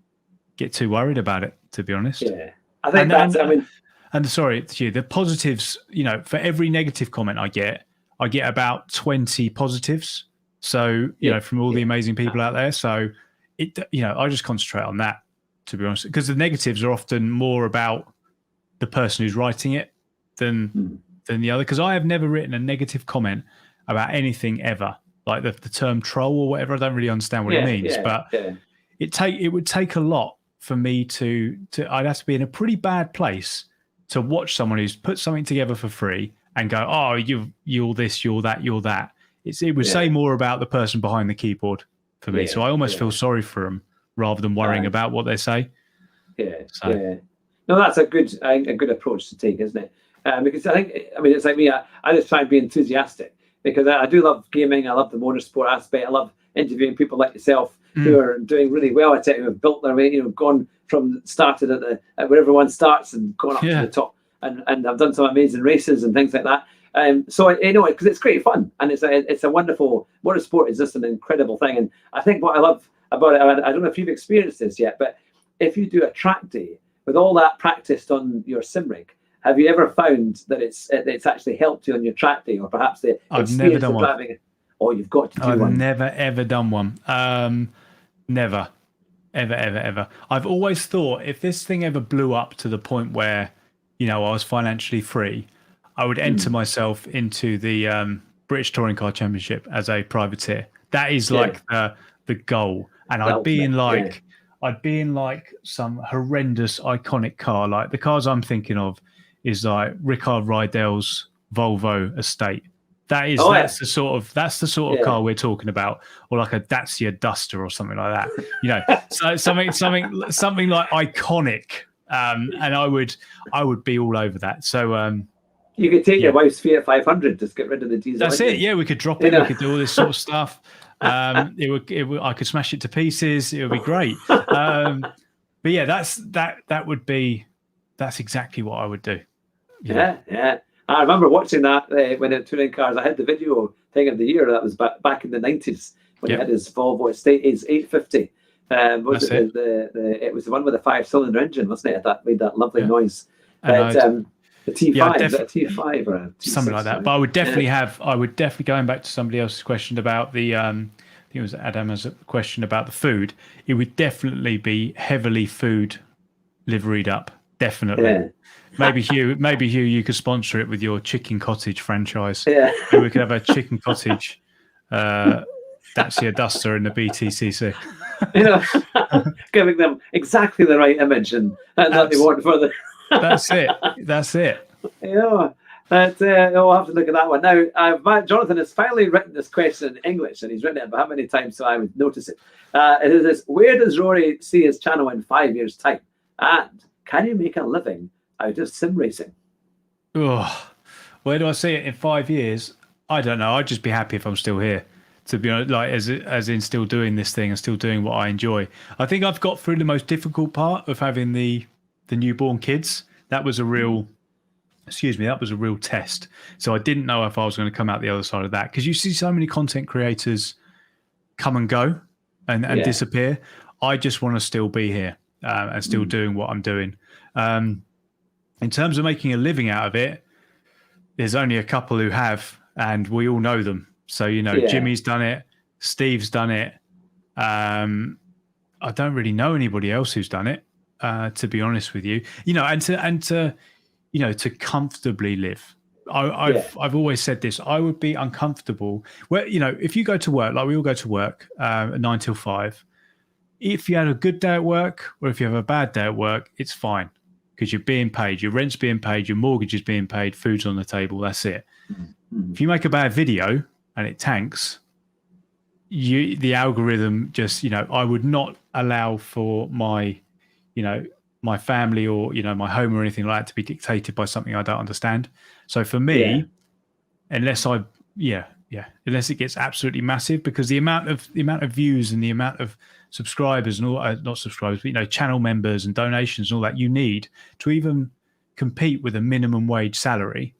get too worried about it. to be honest. Yeah, I think that's. I mean, and sorry, the positives. For every negative comment I get about 20 positives. So from all the amazing people out there. So I just concentrate on that, to be honest, because the negatives are often more about the person who's writing it than the other. Because I have never written a negative comment about anything ever. Like the term troll or whatever, I don't really understand what it means, but it would take a lot for me to I'd have to be in a pretty bad place to watch someone who's put something together for free and go, oh, you're this, you're that, you're that. It would say more about the person behind the keyboard for me. So I almost feel sorry for them rather than worrying about what they say. No, that's a good approach to take, isn't it? Because I think, it's like me. I just try and be enthusiastic because I do love gaming. I love the motorsport aspect. I love interviewing people like yourself who are doing really well at it, who have built their way, gone from started at where everyone starts and gone up to the top, and I've done some amazing races and things like that. So because it's great fun and it's a wonderful motorsport is just an incredible thing. And I think what I love about it, I don't know if you've experienced this yet, but if you do a track day with all that practiced on your sim rig, have you ever found that it's actually helped you on your track day, or perhaps the I've never done driving? One. Oh, you've got to do one. I've never ever done one. Never, ever. I've always thought if this thing ever blew up to the point where I was financially free, I would enter myself into the British Touring Car Championship as a privateer. That is like the goal, and I'd be in like some horrendous iconic car. Like the cars I'm thinking of is like Rickard Rydell's Volvo Estate. That's the sort of car we're talking about, or like a Dacia Duster or something like that. So something like iconic. And I would be all over that. So you could take your wife's Fiat 500, just get rid of the diesel. That's it. Yeah, we could drop it. We could do all this sort of stuff. I could smash it to pieces. It would be great. But yeah, that's exactly what I would do. Yeah. I remember watching that when in touring cars. I had the video thing of the year. That was back in the 90s when he had his Volvo Estate, his 850. It was the one with the 5-cylinder engine, wasn't it? That made that lovely noise. But the T5, is that a T5 or a T6, something like that. But I would definitely going back to somebody else's question about the I think it was Adam's question about the food. It would definitely be heavily food liveried up. Definitely. Yeah. Maybe Hugh, you could sponsor it with your Chicken Cottage franchise. Yeah. We could have a Chicken Cottage Dacia Duster in the BTCC. Giving them exactly the right image and that they want for the. That's it. Yeah. But we'll have to look at that one. Now, Jonathan has finally written this question in English, and he's written it about how many times so I would notice it. It is this: where does Rory see his channel in 5 years' time? And can you make a living out of sim racing? Oh, where do I see it in 5 years? I don't know. I'd just be happy if I'm still here, to be honest, like as in still doing this thing and still doing what I enjoy. I think I've got through the most difficult part of having the newborn kids. That was a real test. So I didn't know if I was going to come out the other side of that, because you see so many content creators come and go and disappear. I just want to still be here and still doing what I'm doing. In terms of making a living out of it, there's only a couple who have, and we all know them. So, Jimmy's done it. Steve's done it. I don't really know anybody else who's done it, to be honest with you. To comfortably live. I've always said this. I would be uncomfortable. Well, if you go to work, like we all go to work 9 till 5, if you had a good day at work or if you have a bad day at work, it's fine, because you're being paid. Your rent's being paid. Your mortgage is being paid. Food's on the table. That's it. Mm-hmm. If you make a bad video and it tanks, the algorithm just, I would not allow for my family or, my home or anything like that to be dictated by something I don't understand. So for me, unless it gets absolutely massive, because the amount of views and the amount of subscribers and all, not subscribers, but, channel members and donations and all that you need to even compete with a minimum wage salary,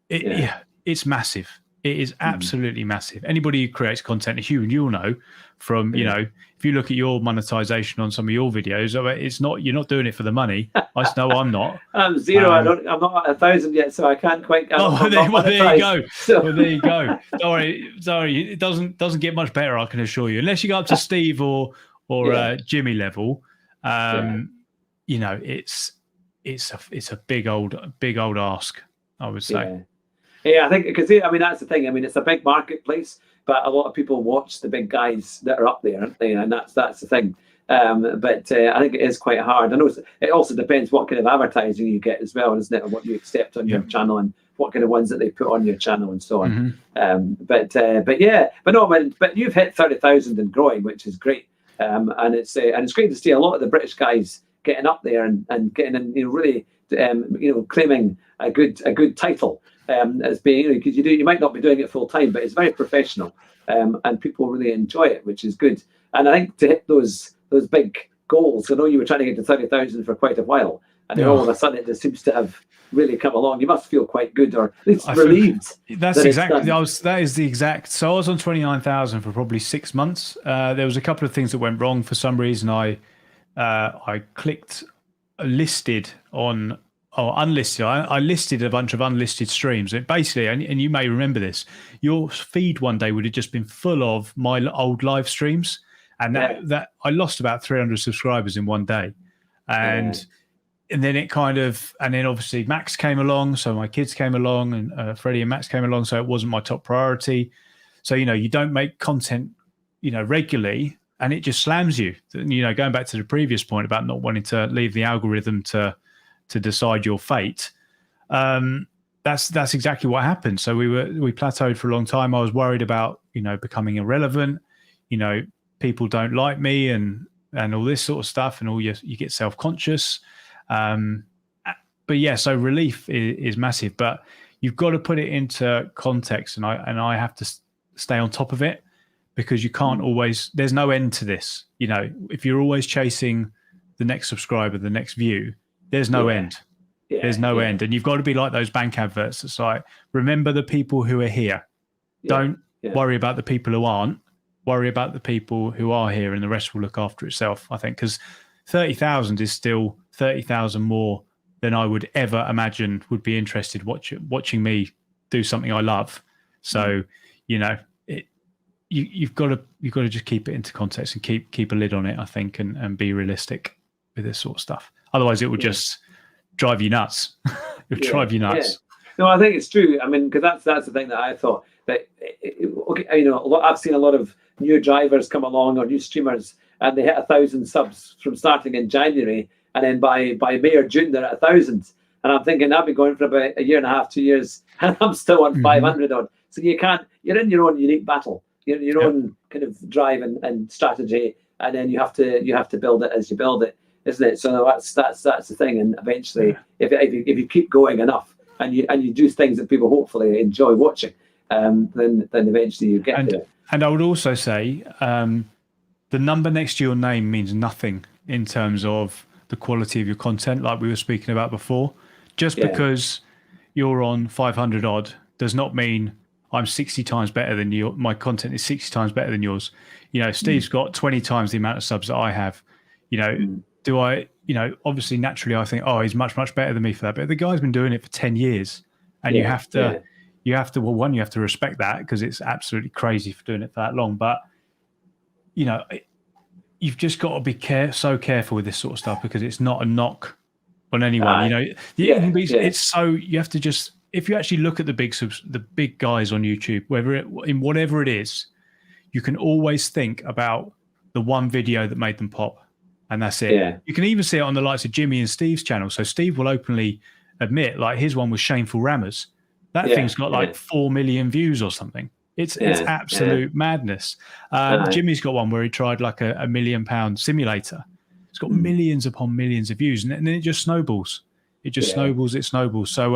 it's massive. It is absolutely massive. Anybody who creates content, you'll know from, you know, if you look at your monetization on some of your videos, it's not, you're not doing it for the money. I know I'm not. I'm zero. I'm not at 1,000 yet, so I can't quite. Well, there you go. So. Well, there you go. Sorry, it doesn't get much better, I can assure you, unless you go up to Steve or Jimmy level. You know, it's a big old ask, I would say. Yeah, I think because I mean that's the thing. I mean it's a big marketplace, but a lot of people watch the big guys that are up there, aren't they? And that's the thing. But I think it is quite hard. I know it also depends what kind of advertising you get as well, isn't it? And what you accept on your channel and what kind of ones that they put on your channel and so on. But you've hit 30,000 and growing, which is great. And it's great to see a lot of the British guys getting up there and getting in, really claiming a good title. As being, because you might not be doing it full time, but it's very professional, and people really enjoy it, which is good. And I think to hit those big goals, I know you were trying to get to 30,000 for quite a while, and then all of a sudden it just seems to have really come along. You must feel quite good, or at least relieved. That's exactly. That is the exact. So I was on 29,000 for probably 6 months. There was a couple of things that went wrong for some reason. I clicked listed on. Oh, unlisted. I listed a bunch of unlisted streams. It basically, and you may remember this, your feed one day would have just been full of my old live streams, and that I lost about 300 subscribers in one day, and then and then obviously Max came along, so my kids came along, and Freddie and Max came along, so it wasn't my top priority. So you don't make content, regularly, and it just slams you. Going back to the previous point about not wanting to leave the algorithm to decide your fate. That's exactly what happened. So we plateaued for a long time. I was worried about becoming irrelevant. People don't like me and all this sort of stuff, and you get self-conscious. But yeah, so relief is massive, but you've got to put it into context, and I have to stay on top of it, because you can't always. There's no end to this. If you're always chasing the next subscriber, the next view, there's no end. There's no end. And you've got to be like those bank adverts. It's like, remember the people who are here. Don't worry about the people who aren't. Worry about the people who are here, and the rest will look after itself, I think. Because 30,000 is still 30,000 more than I would ever imagine would be interested watching me do something I love. So, you've got to just keep it into context and keep a lid on it, I think, and be realistic with this sort of stuff. Otherwise, it would just drive you nuts. It would drive you nuts. No, I think it's true. I mean, because that's the thing that I thought. That I've seen a lot of new drivers come along, or new streamers, and they hit 1,000 subs from starting in January, and then by May or June they're at 1,000. And I'm thinking I've been going for about a year and a half, 2 years, and I'm still on 500 odd. So you're in your own unique battle, your own kind of drive and strategy, and then you have to build it as you build it. Isn't it? So that's the thing. And eventually, if you keep going enough, and you do things that people hopefully enjoy watching, then eventually you get there. And I would also say, the number next to your name means nothing in terms of the quality of your content, like we were speaking about before. Just because you're on 500 odd does not mean I'm 60 times better than you. My content is 60 times better than yours. Steve's got 20 times the amount of subs that I have. Do I, obviously naturally I think, oh, he's much, much better than me for that. But the guy's been doing it for 10 years, and you have to, you have to respect that, because it's absolutely crazy for doing it for that long. But, you've just got to be so careful with this sort of stuff, because it's not a knock on anyone. It's so, you have to just, if you actually look at the big guys on YouTube, whatever it is, you can always think about the one video that made them pop. And that's it. Yeah. You can even see it on the likes of Jimmy and Steve's channel. So Steve will openly admit, like, his one was Shameful Rammers. That thing's got like 4 million views or something. It's absolute madness. Jimmy's got one where he tried like a £1 million simulator. It's got millions upon millions of views, and then it just snowballs. It just snowballs. So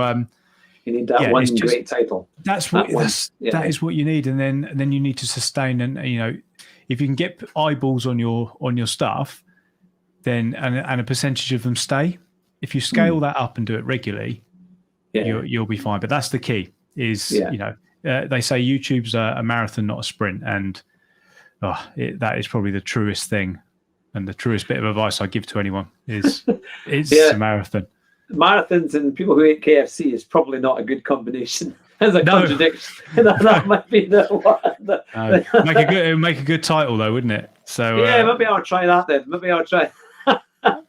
you need that one great title. That is what you need, and then you need to sustain. And if you can get eyeballs on your stuff, then and a percentage of them stay. If you scale that up and do it regularly, you'll be fine. But that's the key. Is they say YouTube's a marathon, not a sprint, and that is probably the truest thing, and the truest bit of advice I give to anyone is it's a marathon. Marathons and people who eat KFC is probably not a good combination. As a contradiction, that might be the one. Make a good title though, wouldn't it? So yeah, maybe I'll try that then. Maybe I'll try the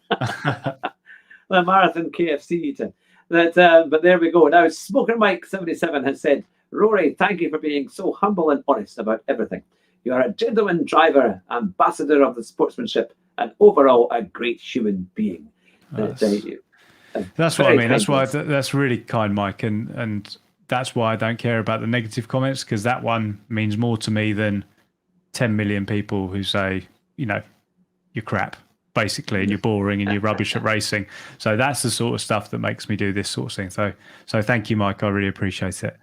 marathon KFC eater. But there we go. Now, Smoker Mike 77 has said, Rory, thank you for being so humble and honest about everything. You are a gentleman driver, ambassador of the sportsmanship, and overall a great human being. That's what I mean. That's really kind, Mike, and that's why I don't care about the negative comments, because that one means more to me than 10 million people who say, you're crap, basically, and you're boring and you're rubbish at racing. So that's the sort of stuff that makes me do this sort of thing. So thank you, Mike. I really appreciate it.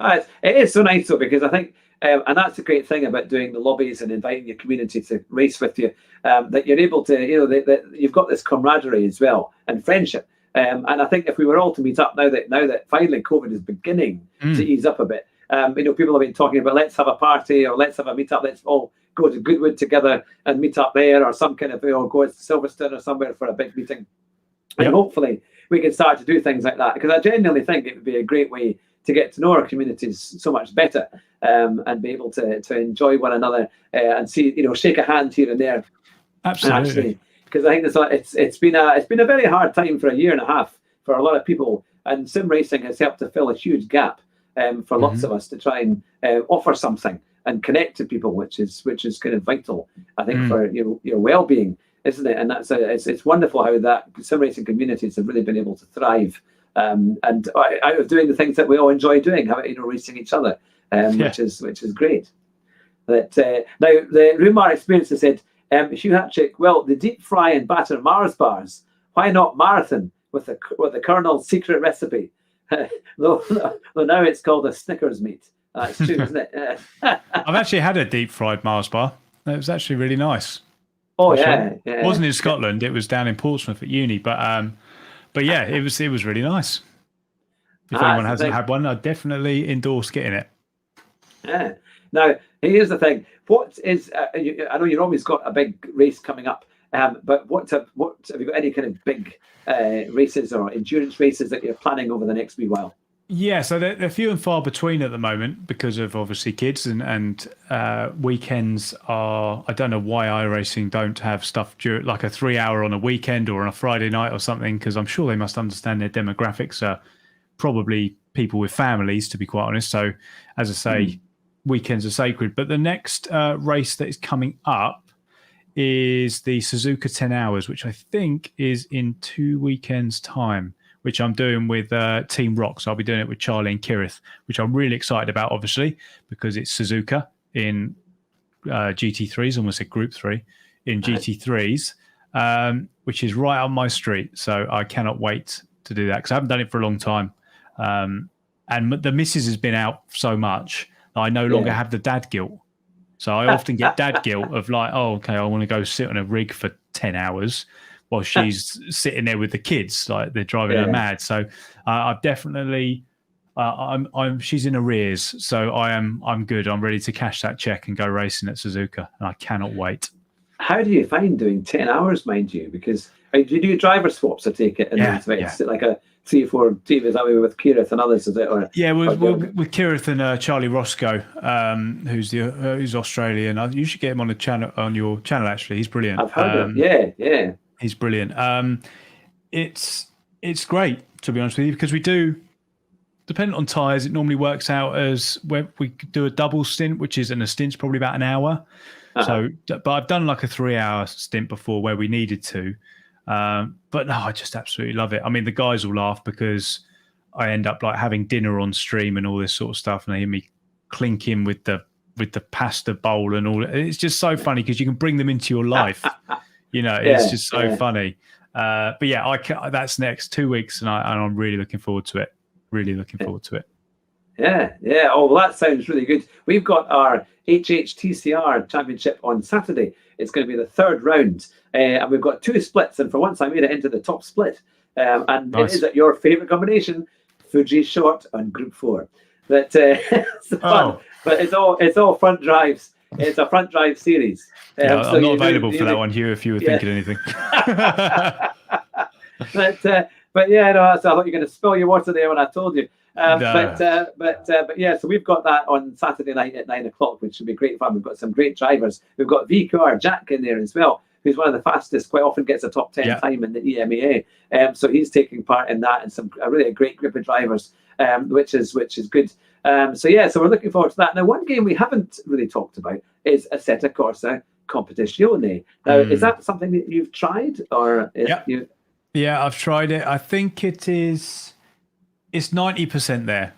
It is so nice, though, because I think, and that's the great thing about doing the lobbies and inviting your community to race with you, that you're able to, that you've got this camaraderie as well and friendship. And I think if we were all to meet up now that finally COVID is beginning to ease up a bit, people have been talking about let's have a party or let's have a meetup. Let's all go to Goodwood together and meet up there, or some kind of go to Silverstone or somewhere for a big meeting. And hopefully we can start to do things like that, because I genuinely think it would be a great way to get to know our communities so much better, and be able to enjoy one another and see, shake a hand here and there. Absolutely. Because I think it's been a very hard time for a year and a half for a lot of people, and sim racing has helped to fill a huge gap for lots of us to try and offer something and connect to people, which is kind of vital, I think, for your well-being, isn't it? And it's wonderful how that sim racing communities have really been able to thrive, and out of doing the things that we all enjoy doing, racing each other, which is great. But now the Rumar experience has said, Hugh Hatchick, well, the deep fry and batter Mars bars, why not marathon with the Colonel's secret recipe? though now it's called a Snickers meat. That's true, isn't it? I've actually had a deep fried Mars bar. It was actually really nice. Oh yeah. It wasn't in Scotland. It was down in Portsmouth at uni, but yeah, it was really nice. If anyone hasn't had one, I'd definitely endorse getting it. Yeah. Now, here's the thing. What is? I know you've always got a big race coming up, but what have you got? Any kind of big races or endurance races that you're planning over the next wee while? Yeah, so they're few and far between at the moment because of obviously kids and weekends are. I don't know why iRacing don't have stuff like a 3 hour on a weekend or on a Friday night or something, because I'm sure they must understand their demographics are probably people with families, to be quite honest. So as I say, weekends are sacred. But the next race that is coming up is the Suzuka 10 Hours, which I think is in 2 weekends' time, which I'm doing with Team Rock. So I'll be doing it with Charlie and Kirith, which I'm really excited about, obviously, because it's Suzuka in GT3s, almost said Group 3, in GT3s, which is right on my street. So I cannot wait to do that because I haven't done it for a long time. And the missus has been out so much that I no longer have the dad guilt. So I often get dad guilt of like, oh, okay, I want to go sit on a rig for 10 hours while she's sitting there with the kids, like they're driving her mad. So I've definitely, she's in arrears. So I'm good. I'm ready to cash that check and go racing at Suzuka. And I cannot wait. How do you find doing 10 hours, mind you? Because do you do driver swaps, I take it? It's like a 3 or 4 team, is that way with Kirith and others, is it? Or, with Kirith and Charlie Roscoe, who's Australian. You should get him on your channel, actually. He's brilliant. I've heard him. Yeah. He's brilliant. It's great, to be honest with you, because we do, depending on tyres, it normally works out as where we do a double stint, which is, and a stint's probably about an hour. So, but I've done like a 3 hour stint before where we needed to. But no, I just absolutely love it. I mean, the guys will laugh because I end up like having dinner on stream and all this sort of stuff, and they hear me clinking with the pasta bowl and all. It's just so funny because you can bring them into your life. It's just so funny. But yeah, that's next 2 weeks, and I'm really looking forward to it. Really looking forward to it. Yeah. Oh, well, that sounds really good. We've got our HHTCR Championship on Saturday. It's going to be the 3rd round, and we've got 2 splits. And for once, I made it into the top split. And nice. It is at your favourite combination, Fuji Short on Group 4. But it's fun. But it's all front drives. It's a front drive series. Yeah, I'm not available for that one, Hugh. If you were thinking anything. But yeah, no. So I thought you were going to spill your water there when I told you. No. But yeah, so we've got that on Saturday night at 9 o'clock, which should be great fun. We've got some great drivers. We've got VQR Jack in there as well, who's one of the fastest, quite often gets a top 10 time in the EMEA. So he's taking part in that, and a really great group of drivers, which is good. So we're looking forward to that. Now, one game we haven't really talked about is Assetto Corsa Competizione. Now, is that something that you've tried, or Yeah, I've tried it. I think it's 90% there.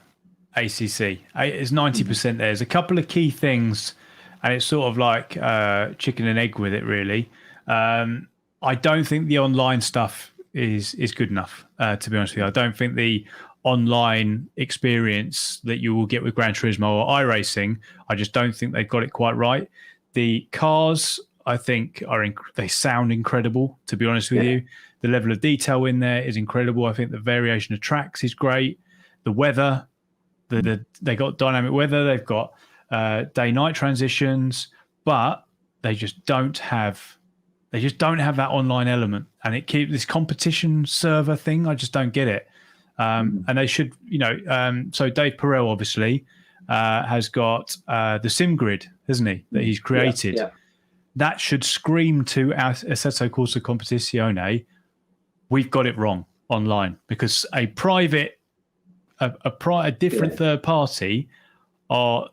ACC. It's 90% there. There's a couple of key things, and it's sort of like chicken and egg with it, really. I don't think the online stuff is good enough, to be honest with you. I don't think the online experience that you will get with Gran Turismo or iRacing, I just don't think they've got it quite right. The cars, I think, they sound incredible, to be honest with you. The level of detail in there is incredible. I think the variation of tracks is great. The weather, they got dynamic weather. They've got day-night transitions, but they just don't have that online element. And it keeps this competition server thing. I just don't get it. And they should, so Dave Perel obviously has got the sim grid, hasn't he, that he's created. Yeah. That should scream to Assetto Corsa Competizione. We've got it wrong online, because a different third party are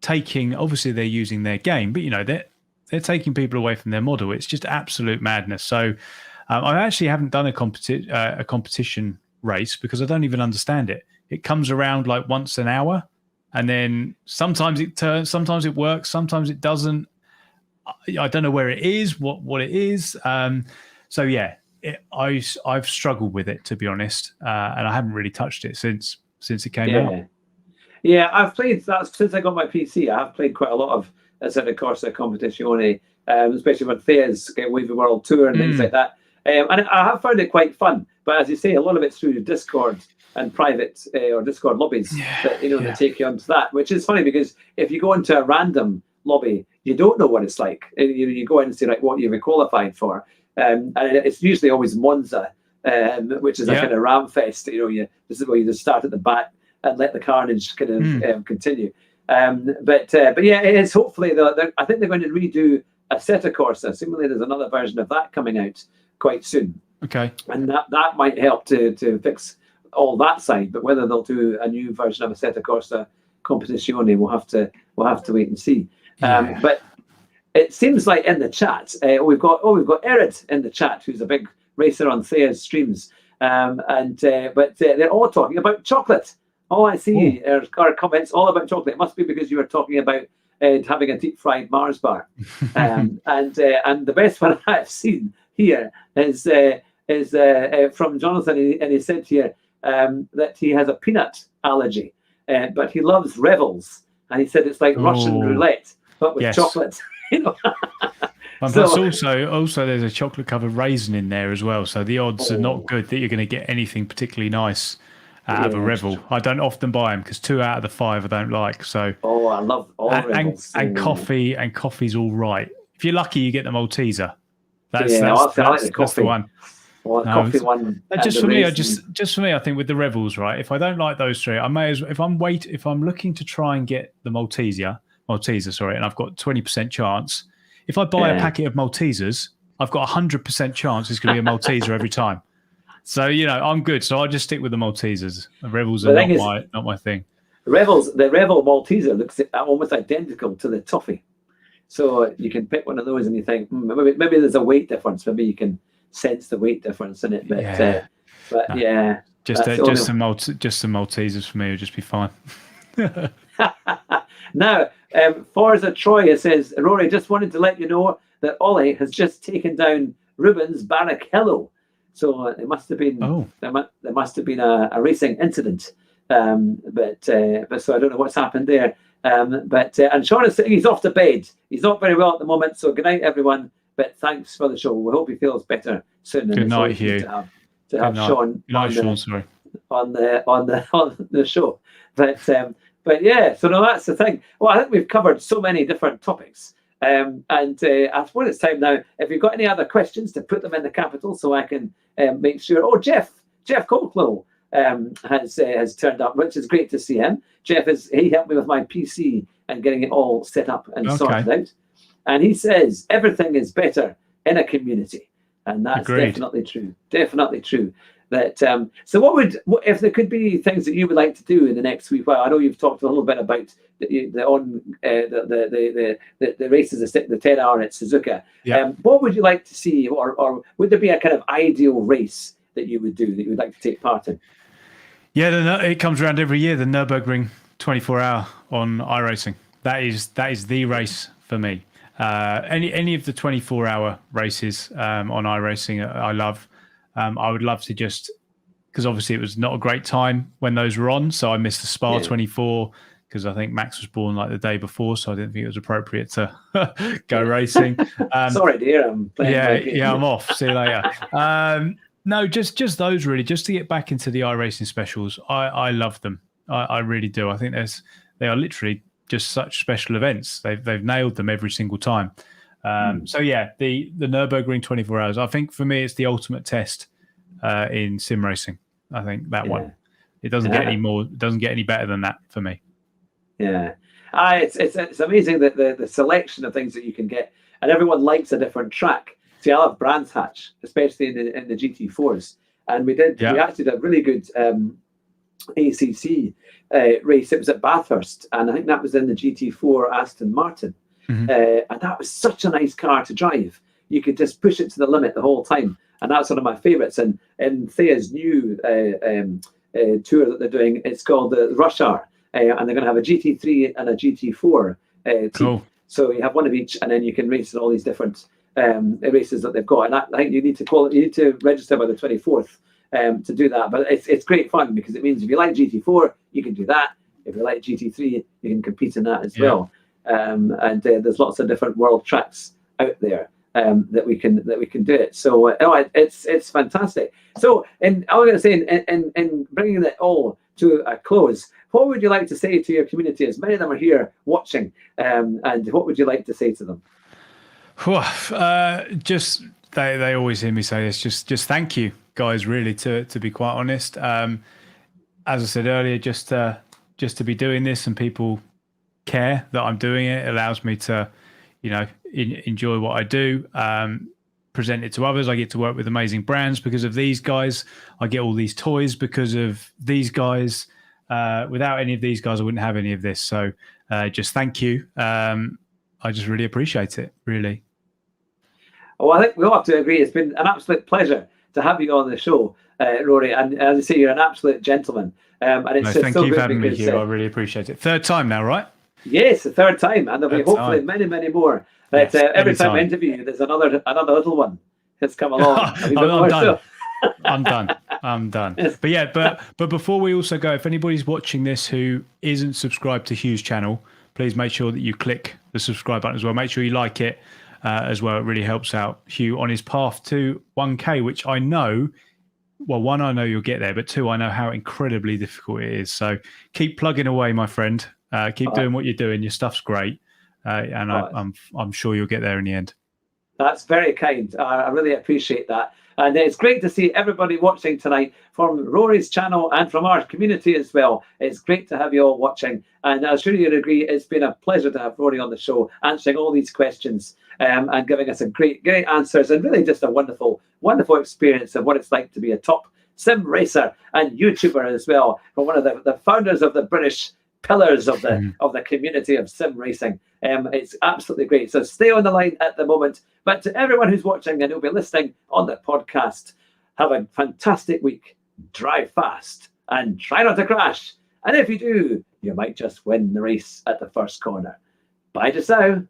taking, obviously they're using their game, but they're taking people away from their model. It's just absolute madness. So I actually haven't done a competition race because I don't even understand it. It comes around like once an hour, and then sometimes it turns, sometimes it works, sometimes it doesn't. I don't know where it is, what it is. So yeah, I've struggled with it, to be honest, and I haven't really touched it since it came out. Yeah, I've played that since I got my PC. I have played quite a lot of Assetto Corsa Competizione, especially with Thea's Wavy World Tour and things like that. And I have found it quite fun. But as you say, a lot of it's through Discord and private or Discord lobbies that take you onto that, which is funny because if you go into a random lobby, you don't know what it's like. You go in and say, like, what you've qualified for. And it's usually always Monza, which is a kind of ram fest. This is where you just start at the back and let the carnage kind of continue. But yeah, it is hopefully, I think they're going to redo Assetto Corsa. Seemingly there's another version of that coming out quite soon. Okay. And that might help to fix all that side. But whether they'll do a new version of Assetto Corsa Competizione, we'll have to wait and see. But it seems like in the chat we've got Erid in the chat, who's a big racer on Thea's streams, but they're all talking about chocolate. All I see are comments all about chocolate. It must be because you were talking about having a deep fried Mars bar, and the best one I've seen here is from Jonathan, and he said here that he has a peanut allergy, but he loves Revels, and he said it's like Russian roulette but with chocolate. Plus also there's a chocolate covered raisin in there as well, so the odds are not good that you're going to get anything particularly nice out of a Revel. I don't often buy them because 2 out of the 5 I don't like. So I love all Revels. And coffee's all right. If you're lucky, you get the Malteser. I like the coffee. That's the one. Well, the coffee one. Just for me, I think with the Revels, right? If I don't like those three, I may as well. If I'm looking to try and get the Malteser, and I've got 20% chance. If I buy a packet of Maltesers, I've got 100% chance it's going to be a Malteser every time. So I'm good. So I just stick with the Maltesers. The Revels are not my thing. The Revel Malteser looks almost identical to the toffee. So you can pick one of those and you think maybe there's a weight difference. Maybe you can sense the weight difference in it. Just some Maltesers for me would just be fine. Now, Forza Troy says, Rory, just wanted to let you know that Ollie has just taken down Ruben's Barrichello. So it must have been there must have been a racing incident. But so I don't know what's happened there. And Sean is saying he's off to bed. He's not very well at the moment. So good night, everyone. But thanks for the show. We hope he feels better soon. Good night, Hugh. To have Sean on the show. But But yeah, so no, that's the thing. Well, I think we've covered so many different topics. And I suppose it's time now, if you've got any other questions, to put them in the capital so I can make sure. Oh, Jeff Colclough has turned up, which is great to see him. He helped me with my PC and getting it all set up and sorted out. And he says everything is better in a community. And that's definitely true. Definitely true. That so if there could be things that you would like to do in the next week? Well, I know you've talked a little bit about the races, the 10 hour at Suzuka. Yeah. What would you like to see, or would there be a kind of ideal race that you would do that you would like to take part in? Yeah, it comes around every year. The Nürburgring 24-hour on iRacing. That is the race for me. Any of the 24-hour races on iRacing, I love. I would love to because obviously it was not a great time when those were on, so I missed the Spa 24 because I think Max was born like the day before, so I didn't think it was appropriate to go racing. Sorry, dear, I'm playing. I'm off. See you later. No, just those really, just to get back into the iRacing specials. I love them. I really do. I think they are literally just such special events. They've nailed them every single time. So yeah, the Nürburgring 24 hours. I think for me, it's the ultimate test in sim racing. I think that one. It doesn't get any more. It doesn't get any better than that for me. Yeah, it's amazing that the selection of things that you can get, and everyone likes a different track. See, I love Brands Hatch, especially in the GT4s, and we actually did a really good ACC race. It was at Bathurst, and I think that was in the GT4 Aston Martin. And that was such a nice car to drive. You could just push it to the limit the whole time, and that's one of my favourites. And in Thea's new tour that they're doing, it's called the Rush Hour, and they're going to have a GT3 and a GT4 team. Cool. So you have one of each, and then you can race in all these different races that they've got. And I think you need to register by the 24th to do that. But it's great fun because it means if you like GT4, you can do that. If you like GT3, you can compete in that as well. And there's lots of different world tracks out there that we can do it. So it's fantastic. So I was going to say in bringing it all to a close, what would you like to say to your community? As many of them are here watching, and what would you like to say to them? Just they always hear me say this. Just thank you, guys. Really, to be quite honest. As I said earlier, just to be doing this and people care that I'm doing it allows me to, enjoy what I do, present it to others. I get to work with amazing brands because of these guys. I get all these toys because of these guys. Without any of these guys, I wouldn't have any of this. So just thank you. I just really appreciate it, really. Well, I think we all have to agree. It's been an absolute pleasure to have you on the show, Rory. And as I say, you're an absolute gentleman. And it's thank so you good for having me because, here. I really appreciate it. Third time now, right? Yes, the third time, and there'll be hopefully many, many more. But every time I interview you, there's another little one that's come along. I'm done. Yes. But before we also go, if anybody's watching this who isn't subscribed to Hugh's channel, please make sure that you click the subscribe button as well. Make sure you like it as well. It really helps out Hugh on his path to 1K, which I know. Well, one, I know you'll get there, but two, I know how incredibly difficult it is. So keep plugging away, my friend. Keep doing what you're doing. Your stuff's great, and I'm sure you'll get there in the end. That's very kind. I really appreciate that. And it's great to see everybody watching tonight from Rory's channel and from our community as well. It's great to have you all watching. And I'm sure you'd agree, it's been a pleasure to have Rory on the show, answering all these questions and giving us a great answers, and really just a wonderful, wonderful experience of what it's like to be a top sim racer and YouTuber as well, from one of the founders of the British pillars of the community of sim racing. It's absolutely great. So stay on the line at the moment. But to everyone who's watching and who'll be listening on the podcast, have a fantastic week. Drive fast and try not to crash. And if you do, you might just win the race at the first corner. Bye just now.